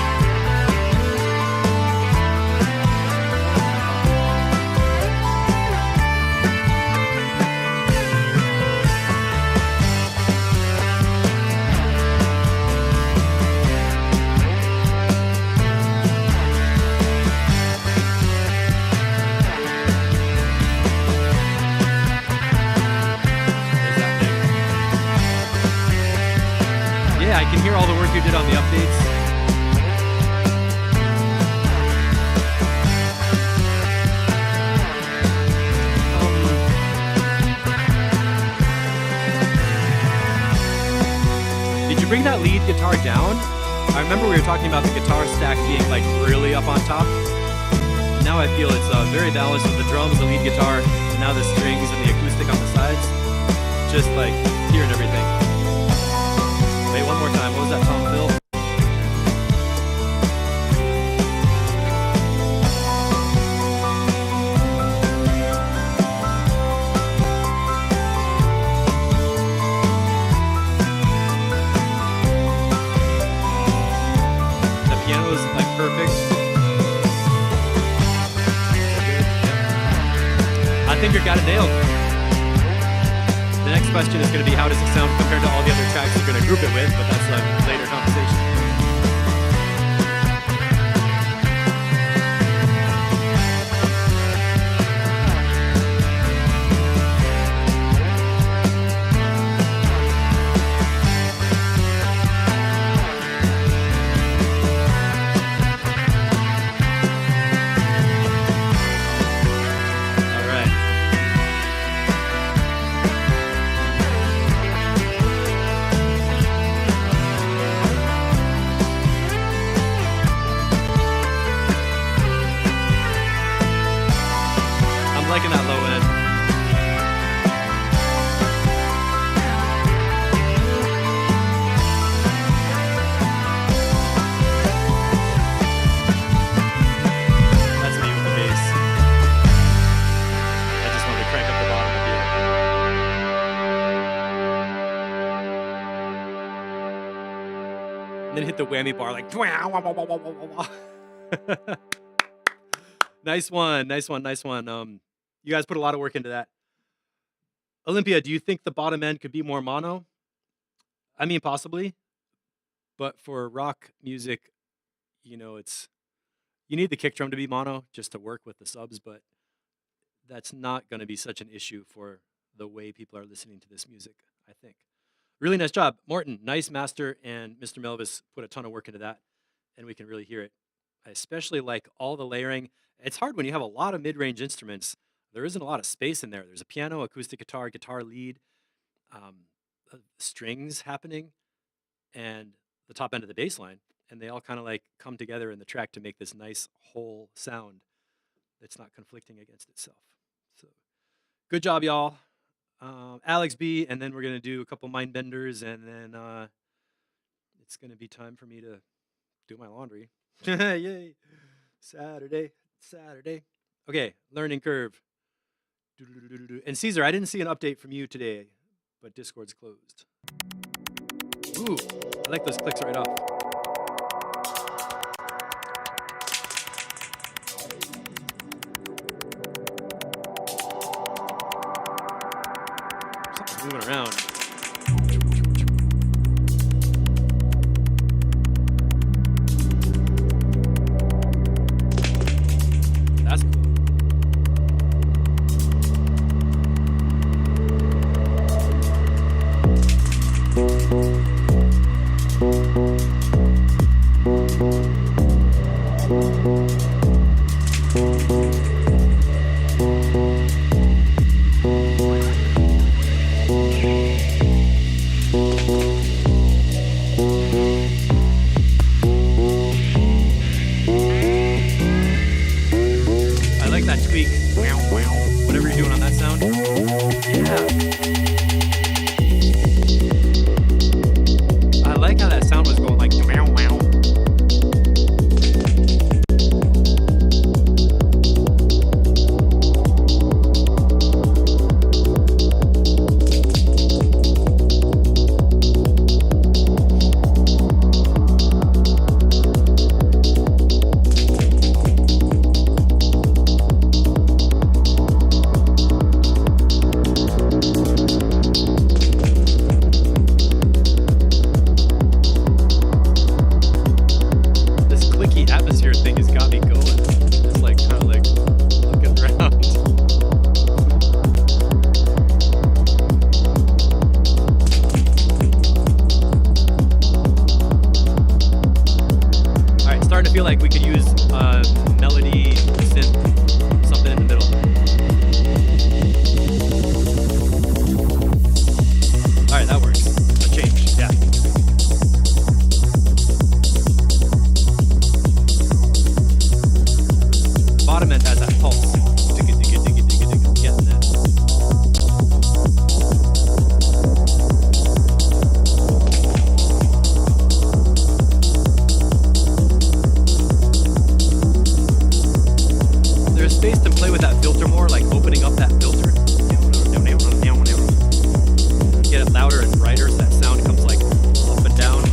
Yeah, I can hear all the work you did on the updates. Did you bring that lead guitar down? I remember we were talking about the guitar stack being like really up on top. Now I feel it's very balanced with the drums, the lead guitar, and now the strings and the acoustic on the sides. Just like hearing everything. Wait, one more time. What was that, Tom Phil? The piano is like perfect. I think you got it nailed. The next question is going to be how does it sound compared to all the other tracks you're going to group it with, but that's a later conversation. All right. I'm liking that low end. That's me with the bass. I just wanted to crank up the bottom of here. And then hit the whammy bar like. Nice one, nice one, nice one. You guys put a lot of work into that. Olympia, do you think the bottom end could be more mono? I mean, possibly. But for rock music, you know, you need the kick drum to be mono just to work with the subs, but that's not going to be such an issue for the way people are listening to this music, I think. Really nice job. Morton, nice master, and Mr. Melvis put a ton of work into that, and we can really hear it. I especially like all the layering. It's hard when you have a lot of mid-range instruments there isn't a lot of space in there. There's a piano, acoustic guitar, guitar lead, strings happening, and the top end of the bass line, and they all kind of like come together in the track to make this nice whole sound that's not conflicting against itself. So good job, y'all. Alex B, and then we're gonna do a couple mind benders, and then it's gonna be time for me to do my laundry. Yay! Saturday. Okay, learning curve. And Caesar, I didn't see an update from you today, but Discord's closed. Ooh, I like those clicks right off. Something's moving around. That's cool. I like that tweak. Whatever you're doing on that sound. Yeah. I like how that sound was going like wow wow. Atmosphere thing has got me going. It's like kind of like looking around. All right, starting to feel like we could use melody, synth, something in the middle. All right, that works. A change, yeah. Bottom end has that pulse. Getting that. There's space to play with that filter more, like opening up that filter. Get it louder and brighter so that sound comes like up and down.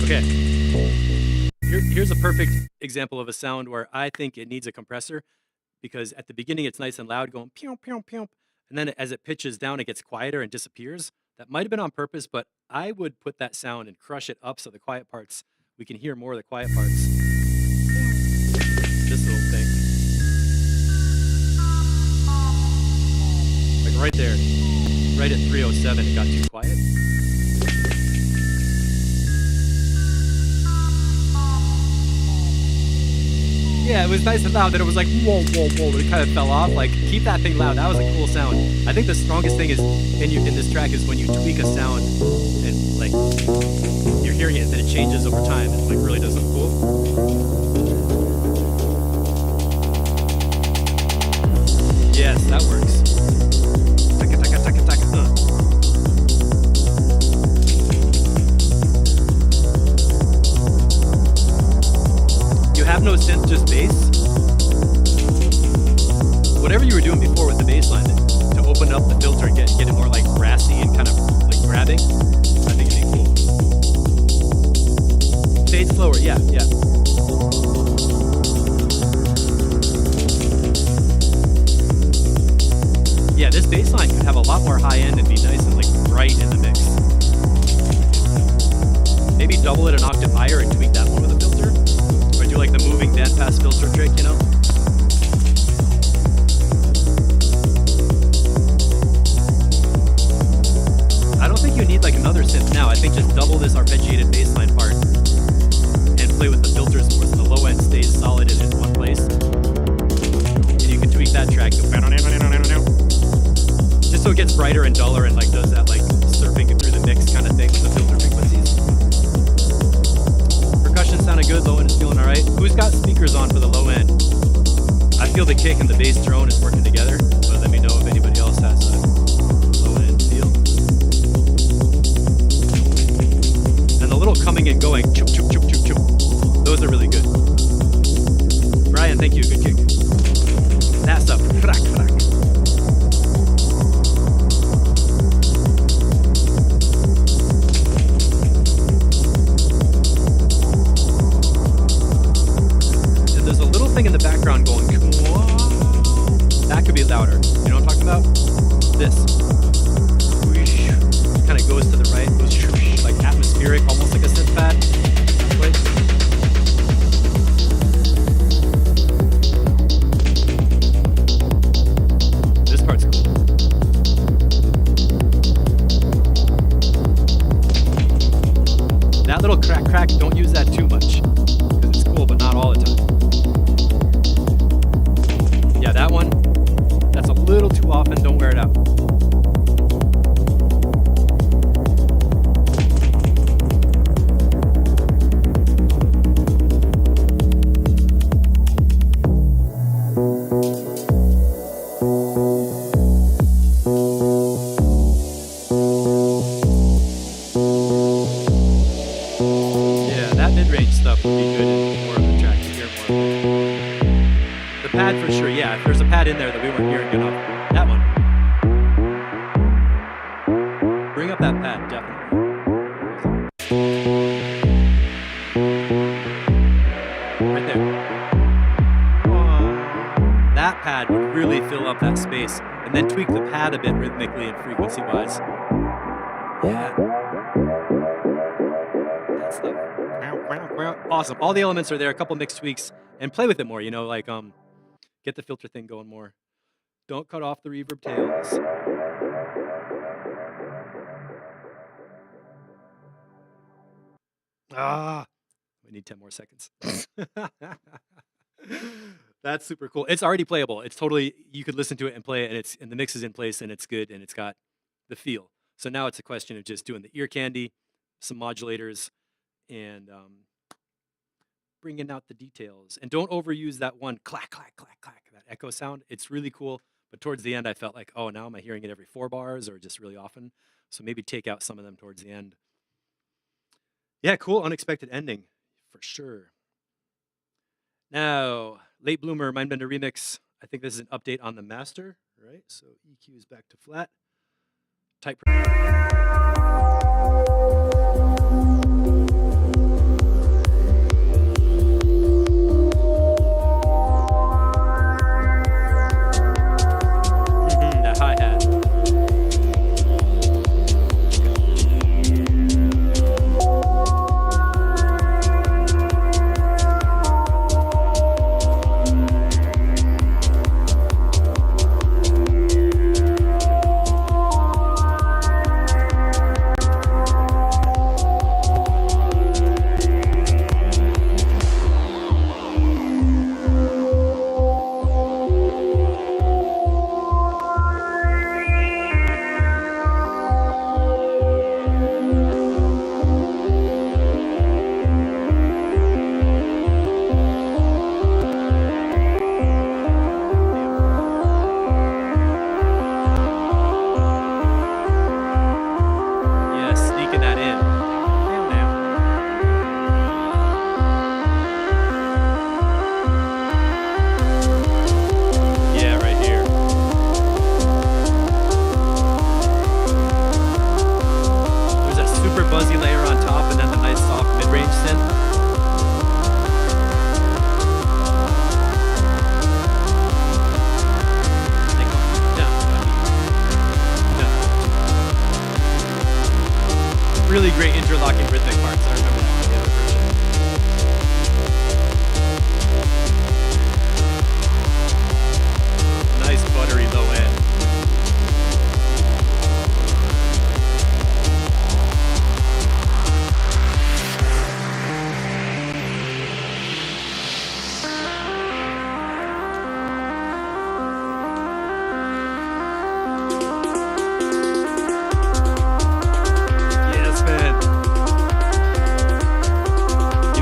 Okay, here's a perfect example of a sound where I think it needs a compressor, because at the beginning it's nice and loud going pew, pew, pew, and then as it pitches down it gets quieter and disappears. That might have been on purpose, but I would put that sound and crush it up so the quiet parts, we can hear more of the quiet parts. This little thing. Like right there, right at 307 it got too quiet. Yeah, it was nice and loud, then it was like, whoa, whoa, whoa, it kind of fell off. Like, keep that thing loud. That was a cool sound. I think the strongest thing is in this track is when you tweak a sound and, like, you're hearing it and then it changes over time and, like, really does look cool. Yes, that works. Taka, taka, taka, taka. You have no synth, just bass. Whatever you were doing before with the bass line to open up the filter and get it more like brassy and kind of like grabbing, I think it'd be cool. slower. Yeah, yeah. Yeah, this bass line could have a lot more high end and be nice and like bright in the mix. Maybe double it an octave higher and tweak that one with a filter. Or do like the moving bandpass filter trick, you know? I don't think you need like another synth now. I think just double this arpeggiated bass line part and play with the filters more so the low end stays solid and in one place. And you can tweak that track. Just so it gets brighter and duller and like does that like surfing through the mix kind of thing with the filter frequencies. Percussion sounded good, low end is feeling alright. Who's got speakers on for the low end? I feel the kick and the bass drone is working together, but let me know if anybody else has a low end feel. And the little coming and going, choop, choop, choop, choop, choop. Those are really good. Brian, thank you, good kick. That's up, crack, crack. In the background going, that could be louder. You know what I'm talking about? This kind of goes to the right, like atmospheric, almost like a synth pad. This part's cool. That little crack crack, don't use that too much because it's cool, but not all the time. Yeah, that one, that's a little too often, don't wear it out. Yeah, that mid-range stuff would be good in more of the track to hear more. The pad for sure, yeah. If there's a pad in there that we weren't hearing enough, that one. Bring up that pad, definitely. Right there. That pad would really fill up that space, and then tweak the pad a bit rhythmically and frequency-wise. Yeah. That stuff. Awesome. All the elements are there. A couple mix tweaks, and play with it more. You know, like get the filter thing going more. Don't cut off the reverb tails. We need 10 more seconds. That's super cool. It's already playable. It's totally, you could listen to it and play it, and the mix is in place and it's good and it's got the feel. So now it's a question of just doing the ear candy, some modulators, and bringing out the details. And don't overuse that one clack, clack, clack, clack, that echo sound. It's really cool. But towards the end, I felt like, oh, now am I hearing it every 4 bars or just really often? So maybe take out some of them towards the end. Yeah, cool, unexpected ending, for sure. Now, Late Bloomer, Mindbender Remix. I think this is an update on the master, right? So EQ is back to flat. Type. That hi-hat.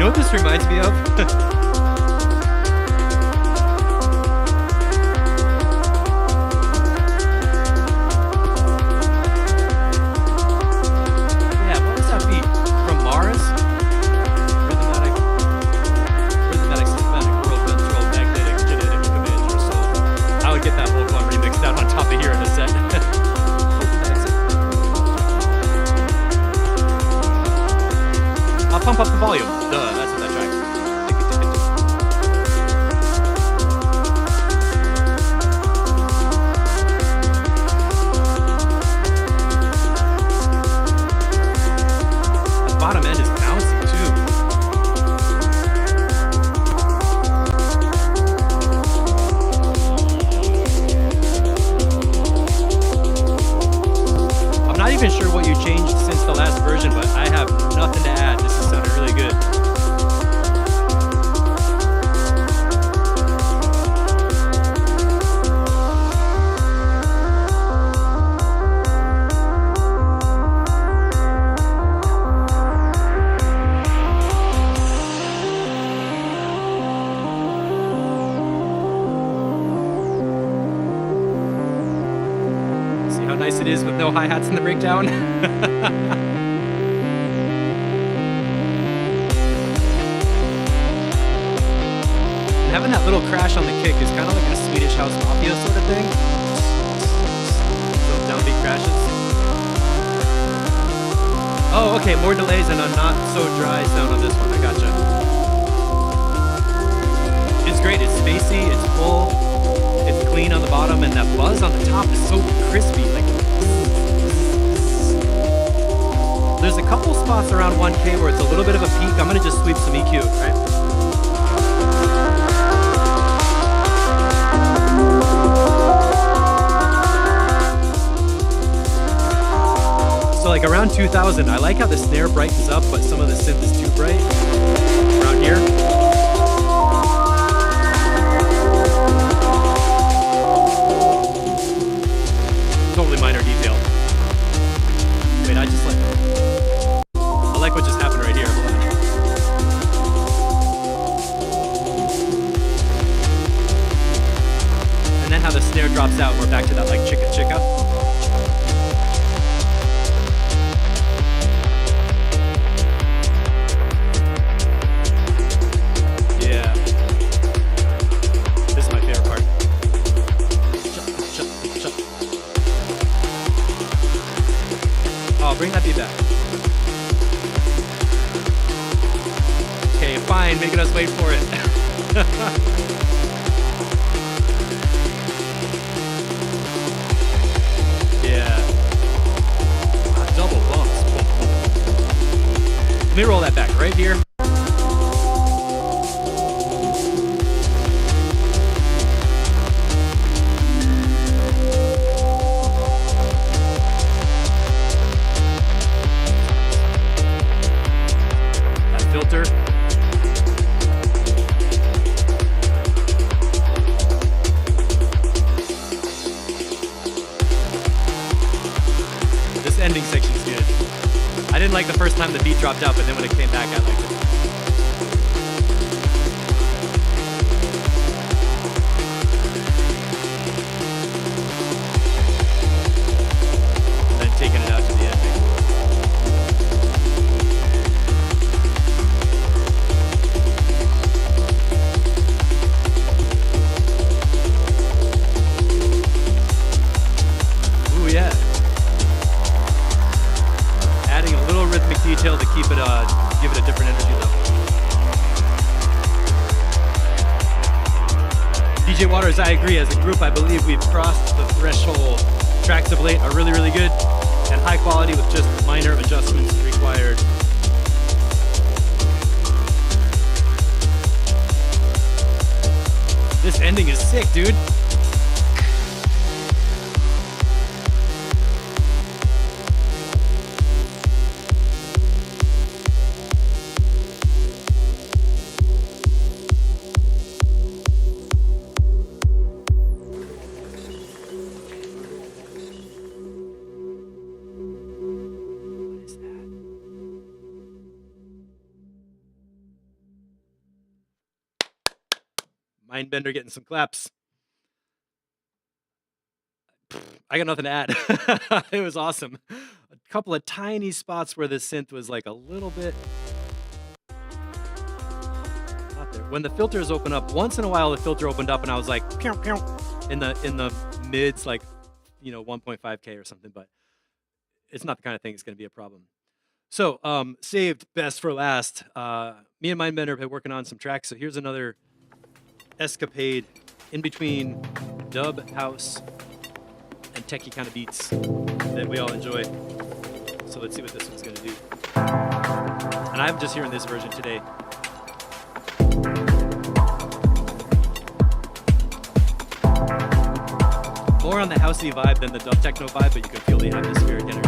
know what this reminds me of? Yeah, what was that beat? From Mars? Rhythmatic, systematic, world control, magnetic, genetic, command your soul. I would get that whole one remixed out on top of here in a set. I'll pump up the volume. Duh, that's what that track. The bottom end is bouncy too. I'm not even sure what you changed since the last version, but I have nothing to add. This is sounding really good. See how nice it is with no hi-hats in the breakdown? Having that little crash on the kick is kind of like a Swedish House Mafia sort of thing. Little downbeat crashes. Oh, okay, more delays and a not so dry sound on this one. I gotcha. It's great. It's spacey. It's full. It's clean on the bottom, and that buzz on the top is so crispy. Like, there's a couple spots around 1K where it's a little bit of a peak. I'm gonna just sweep some EQ, right? So like around 2000, I like how the snare brightens up, but some of the synth is too bright. Around here. Totally minor detail. Wait, I like what just happened right here. Hold on. And then how the snare drops out, we're back to that like chicka chicka. Bring that beat back. Okay, fine, making us wait for it. Yeah. Double bumps. Let me roll that back right here. Filter. This ending section's good. I didn't like the first time the beat dropped out, but then when it came back, I liked it. And then taking it out to the ending. Yeah. Adding a little rhythmic detail to keep it, give it a different energy level. DJ Waters, I agree. As a group, I believe we've crossed the threshold. Tracks of late are really, really good and high quality with just minor adjustments required. This ending is sick, dude. Mindbender getting some claps. I got nothing to add. It was awesome. A couple of tiny spots where the synth was like a little bit not there. When the filters open up, once in a while the filter opened up and I was like pew, pew, in the mids, like 1.5K or something, but it's not the kind of thing that's going to be a problem. So saved best for last. Me and Mindbender have been working on some tracks, so here's another escapade in between dub, house, and techie kind of beats that we all enjoy. So let's see what this one's going to do. And I'm just hearing this version today. More on the housey vibe than the dub techno vibe, but you can feel the atmospheric energy.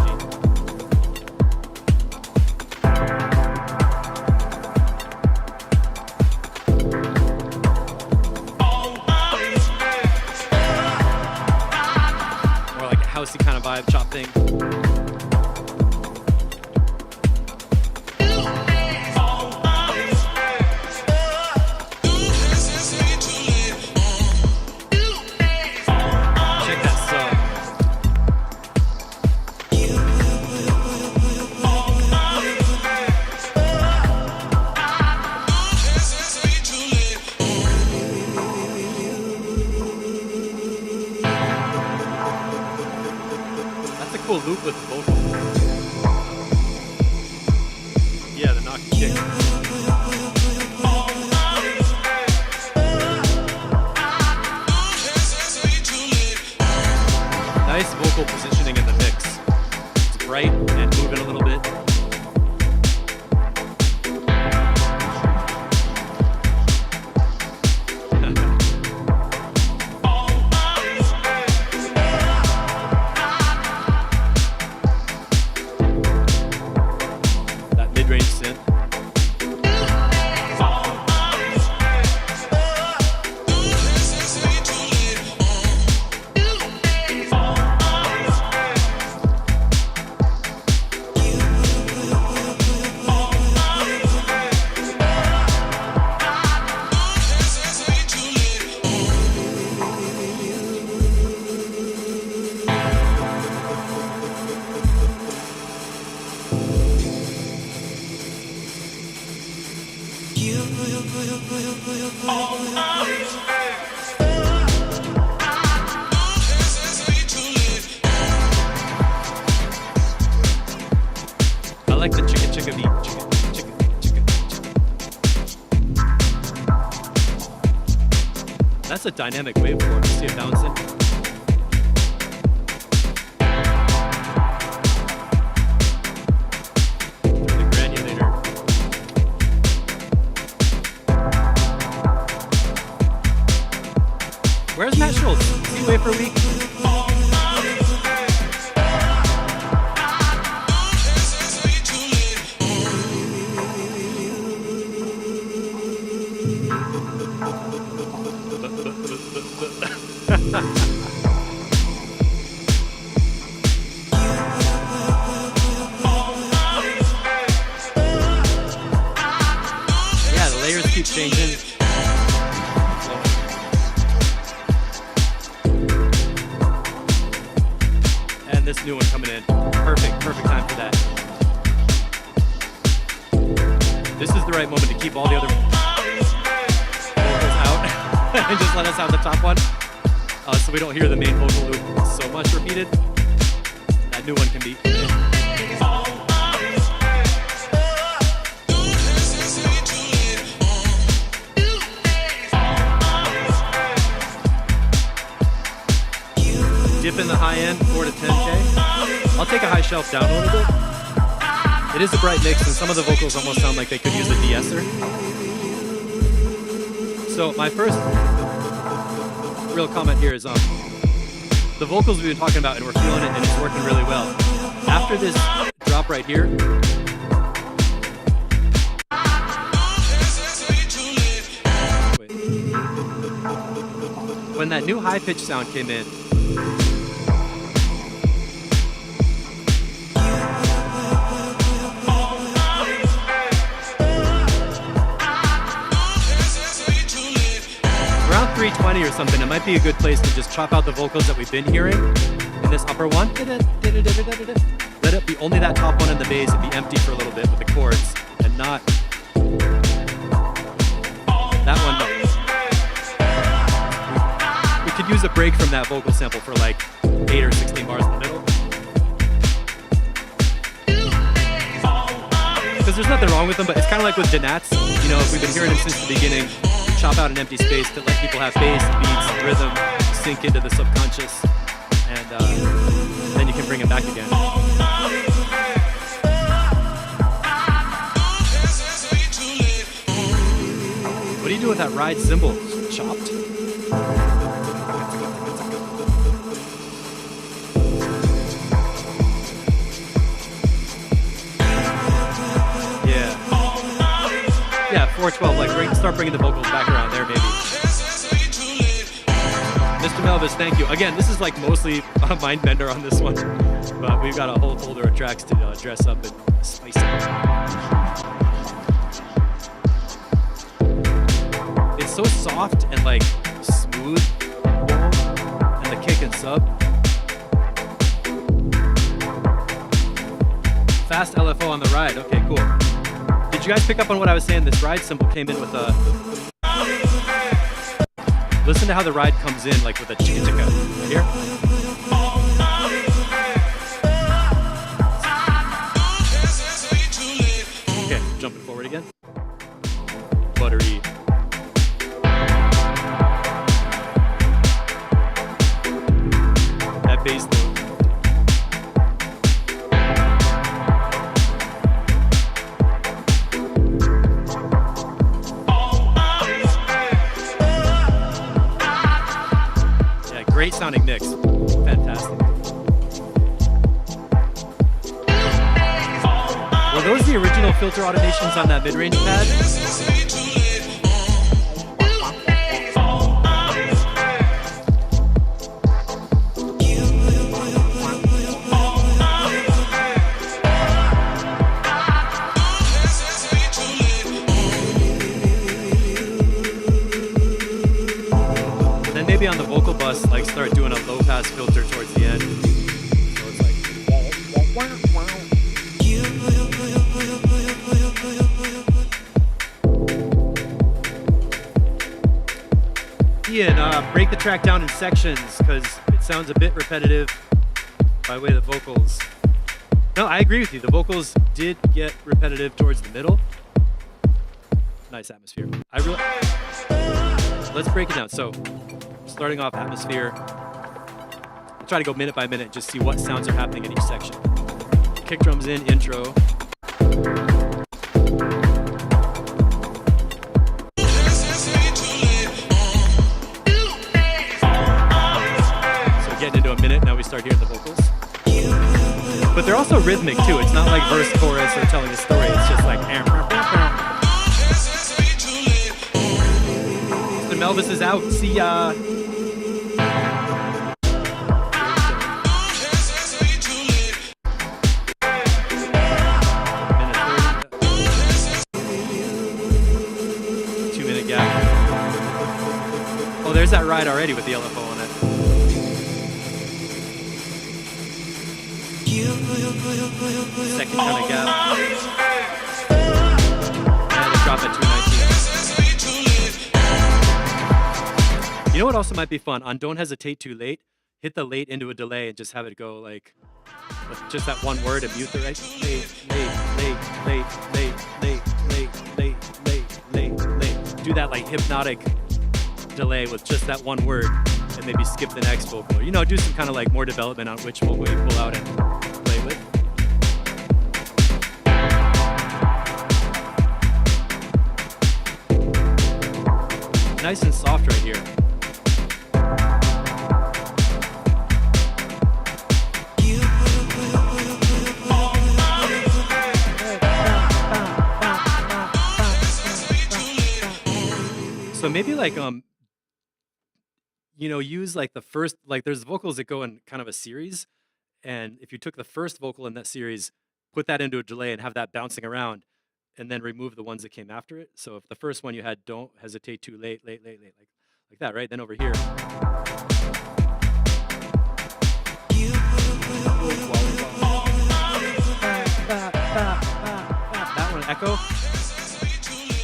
Housey kind of vibe, chop thing. Check that sub. Cool loop with the vocal. Yeah, the knocking kick. Nice vocal positioning in the mix. It's bright and moving a little bit. Mid-range synth. I like the chicka chicka beat. Chicka, chicka, chicka. That's a dynamic waveform. See it bouncing? Through the granulator. Where's Matt Schultz? Is he away for a week? Yeah, the layers keep changing. And this new one coming in. Perfect time for that. This is the right moment to keep all the other vocals out and just let us have the top one. So we don't hear the main vocal loop so much repeated. That new one can be. Dip in the high end, 4 to 10K. I'll take a high shelf down a little bit. It is a bright mix, and some of the vocals almost sound like they could use a de-esser. So my first real comment here is the vocals we've been talking about, and we're feeling it, and it's working really well. After this drop right here, when that new high pitch sound came in, around 20 or something, it might be a good place to just chop out the vocals that we've been hearing in this upper one. Let it be only that top one in the bass and be empty for a little bit with the chords, and not that one. No. We could use a break from that vocal sample for like 8 or 16 bars in the middle. Because there's nothing wrong with them, but it's kind of like with Danats. You know, if we've been hearing them since the beginning, chop out an empty space to let people have bass, beats, rhythm sink into the subconscious, and then you can bring it back again. What do you do with that ride cymbal? Chopped? Yeah, 412, like start bringing the vocals back around there maybe. Mr. Melvis, thank you. Again, this is like mostly a mind bender on this one, but we've got a whole folder of tracks to dress up and spice it. It's so soft and like smooth, and the kick and sub. Fast LFO on the ride, okay, cool. Did you guys pick up on what I was saying? This ride cymbal came in with a... Listen to how the ride comes in, like with a chicka chicka. Right here? Okay, jumping forward again. Buttery. That bass load. Great sounding mix. Fantastic. Were those the original filter automations on that mid-range pad? Maybe on the vocal bus, like start doing a low pass filter towards the end. So it's like Ian, break the track down in sections because it sounds a bit repetitive by way of the vocals. No, I agree with you. The vocals did get repetitive towards the middle. Nice atmosphere. Let's break it down. So, starting off atmosphere. I'll try to go minute by minute, just see what sounds are happening in each section. Kick drums in, intro. So getting into a minute, now we start hearing the vocals. But they're also rhythmic too. It's not like verse, chorus, or telling a story. It's just like... Mr. Melvis is out. See ya. Oh, there's that ride already with the LFO on it. Second kind of gap. And a drop at 219. You know what also might be fun? On Don't Hesitate Too Late, hit the late into a delay and just have it go like, with just that one word and mute the right. Late. Do that like hypnotic delay with just that one word and maybe skip the next vocal. You know, do some kind of like more development on which vocal you pull out and play with. Nice and soft right here. So maybe like you know, use like the first, like there's vocals that go in kind of a series, and if you took the first vocal in that series, put that into a delay and have that bouncing around, and then remove the ones that came after it. So if the first one you had Don't Hesitate Too Late, like like that, right? Then over here, that one echo,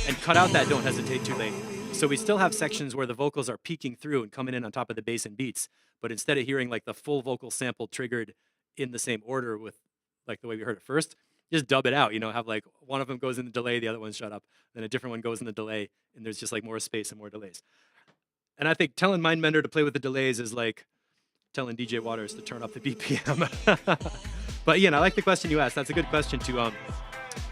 and cut out that don't hesitate too late. So we still have sections where the vocals are peeking through and coming in on top of the bass and beats, but instead of hearing like the full vocal sample triggered in the same order with like the way we heard it first, just dub it out, you know, have like one of them goes in the delay, the other one's shut up, then a different one goes in the delay, and there's just like more space and more delays. And I think telling Mindbender to play with the delays is like telling DJ Waters to turn up the BPM. But Ian, I like the question you asked. That's a good question to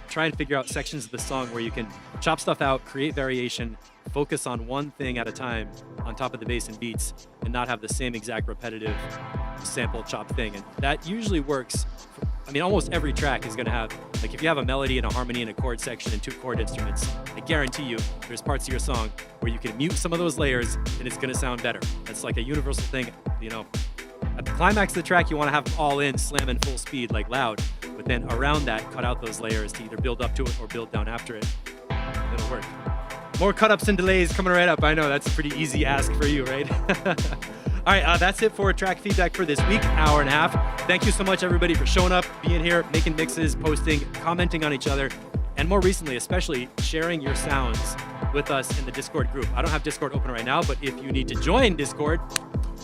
try and figure out sections of the song where you can chop stuff out, create variation, focus on one thing at a time on top of the bass and beats, and not have the same exact repetitive sample chop thing. And that usually works. I mean, almost every track is going to have, like if you have a melody and a harmony and a chord section and 2 chord instruments, I guarantee you there's parts of your song where you can mute some of those layers and it's going to sound better. That's like a universal thing, you know. At the climax of the track, you want to have them all in, slamming full speed, like loud. But then around that, cut out those layers to either build up to it or build down after it. It'll work. More cut-ups and delays coming right up. I know, that's a pretty easy ask for you, right? All right, that's it for track feedback for this week, hour and a half. Thank you so much, everybody, for showing up, being here, making mixes, posting, commenting on each other, and more recently, especially sharing your sounds with us in the Discord group. I don't have Discord open right now, but if you need to join Discord,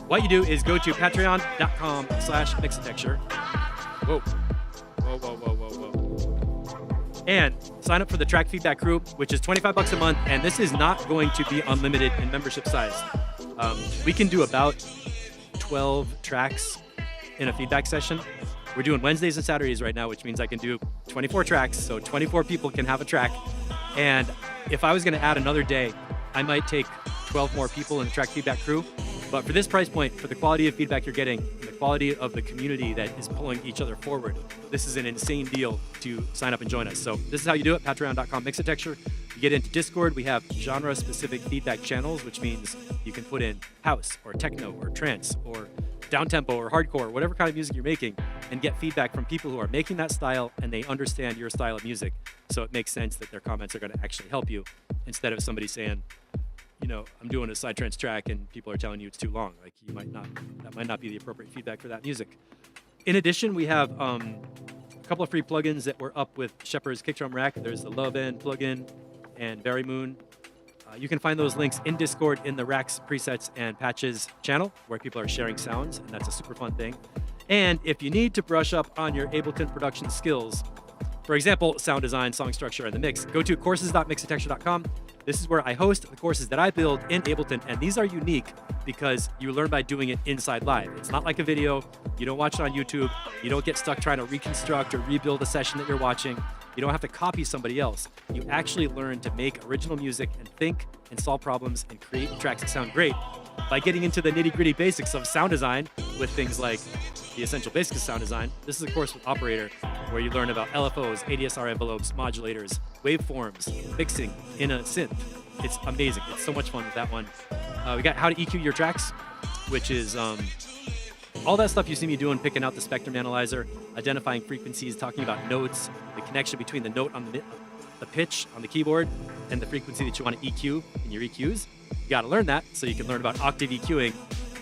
what you do is go to patreon.com/mixatexture. Whoa. Whoa, whoa, whoa, whoa, whoa. And sign up for the track feedback group, which is $25 a month, and this is not going to be unlimited in membership size. We can do about 12 tracks in a feedback session. We're doing Wednesdays and Saturdays right now, which means I can do 24 tracks, so 24 people can have a track. And if I was going to add another day, I might take 12 more people in the track feedback crew. But for this price point, for the quality of feedback you're getting, and the quality of the community that is pulling each other forward, this is an insane deal to sign up and join us. So this is how you do it, patreon.com/mixatexture. You get into Discord. We have genre-specific feedback channels, which means you can put in house or techno or trance or downtempo or hardcore, whatever kind of music you're making, and get feedback from people who are making that style and they understand your style of music. So it makes sense that their comments are going to actually help you, instead of somebody saying, you know, I'm doing a psytrance track and people are telling you it's too long. Like, you might not, that might not be the appropriate feedback for that music. In addition, we have a couple of free plugins that were up with Shepard's Kick Drum Rack. There's the Love End plugin and Berry Moon. You can find those links in Discord in the Racks presets and patches channel, where people are sharing sounds, and that's a super fun thing. And if you need to brush up on your Ableton production skills, for example, sound design, song structure, and the mix, go to courses.mixatexture.com. This is where I host the courses that I build in Ableton, and these are unique because you learn by doing it inside live. It's not like a video. You don't watch it on YouTube. You don't get stuck trying to reconstruct or rebuild a session that you're watching. You don't have to copy somebody else. You actually learn to make original music and think and solve problems and create tracks that sound great by getting into the nitty-gritty basics of sound design with things like the essential basics of sound design. This is a course with Operator where you learn about LFOs, ADSR envelopes, modulators, waveforms, mixing in a synth. It's amazing. It's so much fun with that one. We got how to EQ your tracks, which is all that stuff you see me doing, picking out the spectrum analyzer, identifying frequencies, talking about notes, the connection between the note on the pitch on the keyboard and the frequency that you want to EQ in your EQs. You got to learn that so you can learn about octave EQing,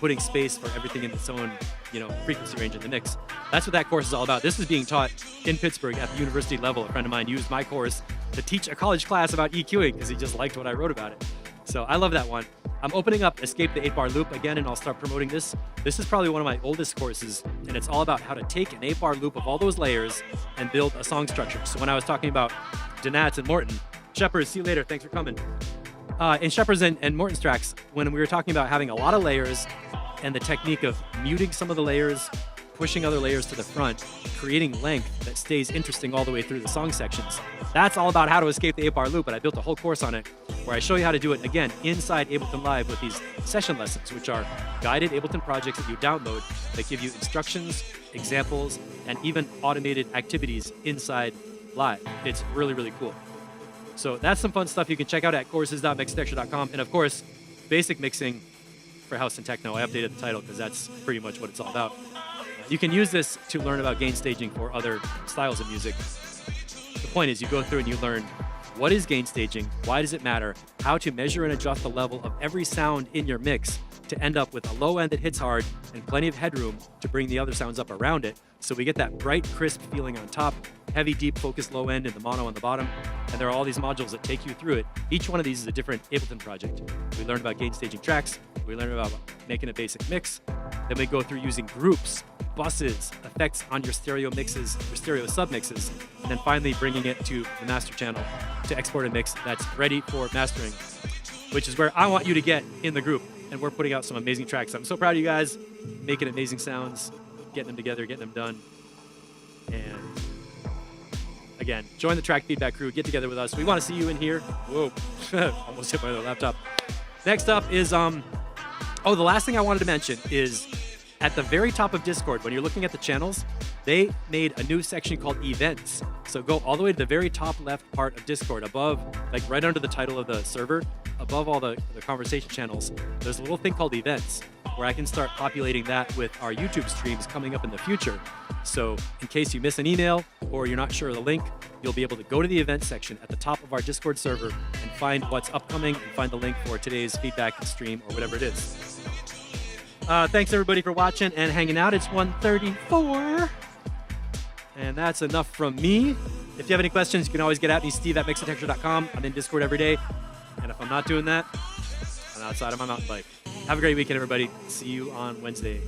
putting space for everything in its own, you know, frequency range in the mix. That's what that course is all about. This is being taught in Pittsburgh at the university level. A friend of mine used my course to teach a college class about EQing because he just liked what I wrote about it. So I love that one. I'm opening up Escape the 8-bar loop again, and I'll start promoting this. This is probably one of my oldest courses, and it's all about how to take an 8-bar loop of all those layers and build a song structure. So when I was talking about Donats and Morton, Shepard, see you later, thanks for coming. In Shepard's and Morton's tracks, when we were talking about having a lot of layers and the technique of muting some of the layers, pushing other layers to the front, creating length that stays interesting all the way through the song sections. That's all about how to escape the 8-bar loop, and I built a whole course on it where I show you how to do it, again, inside Ableton Live with these session lessons, which are guided Ableton projects that you download that give you instructions, examples, and even automated activities inside Live. It's really, really cool. So that's some fun stuff you can check out at courses.mixatexture.com. And of course, basic mixing for house and techno. I updated the title because that's pretty much what it's all about. You can use this to learn about gain staging for other styles of music. The point is you go through and you learn what is gain staging, why does it matter, how to measure and adjust the level of every sound in your mix to end up with a low end that hits hard and plenty of headroom to bring the other sounds up around it. So we get that bright, crisp feeling on top, heavy, deep, focused low end and the mono on the bottom. And there are all these modules that take you through it. Each one of these is a different Ableton project. We learned about gain staging tracks. We learned about making a basic mix. Then we go through using groups, buses, effects on your stereo mixes, your stereo submixes, and then finally bringing it to the master channel to export a mix that's ready for mastering, which is where I want you to get in the group. And we're putting out some amazing tracks. I'm so proud of you guys, making amazing sounds, getting them together, getting them done. And again, join the track feedback crew, get together with us. We want to see you in here. Whoa, almost hit my other laptop. Next up is, the last thing I wanted to mention is at the very top of Discord, when you're looking at the channels, they made a new section called events. So go all the way to the very top left part of Discord, above, like right under the title of the server, above all the conversation channels, there's a little thing called events where I can start populating that with our YouTube streams coming up in the future. So in case you miss an email or you're not sure of the link, you'll be able to go to the events section at the top of our Discord server and find what's upcoming and find the link for today's feedback stream or whatever it is. Thanks everybody for watching and hanging out. It's 1:34. And that's enough from me. If you have any questions, you can always get at me, steve@mixartexture.com. I'm in Discord every day. And if I'm not doing that, I'm outside on my mountain bike. Have a great weekend, everybody. See you on Wednesday.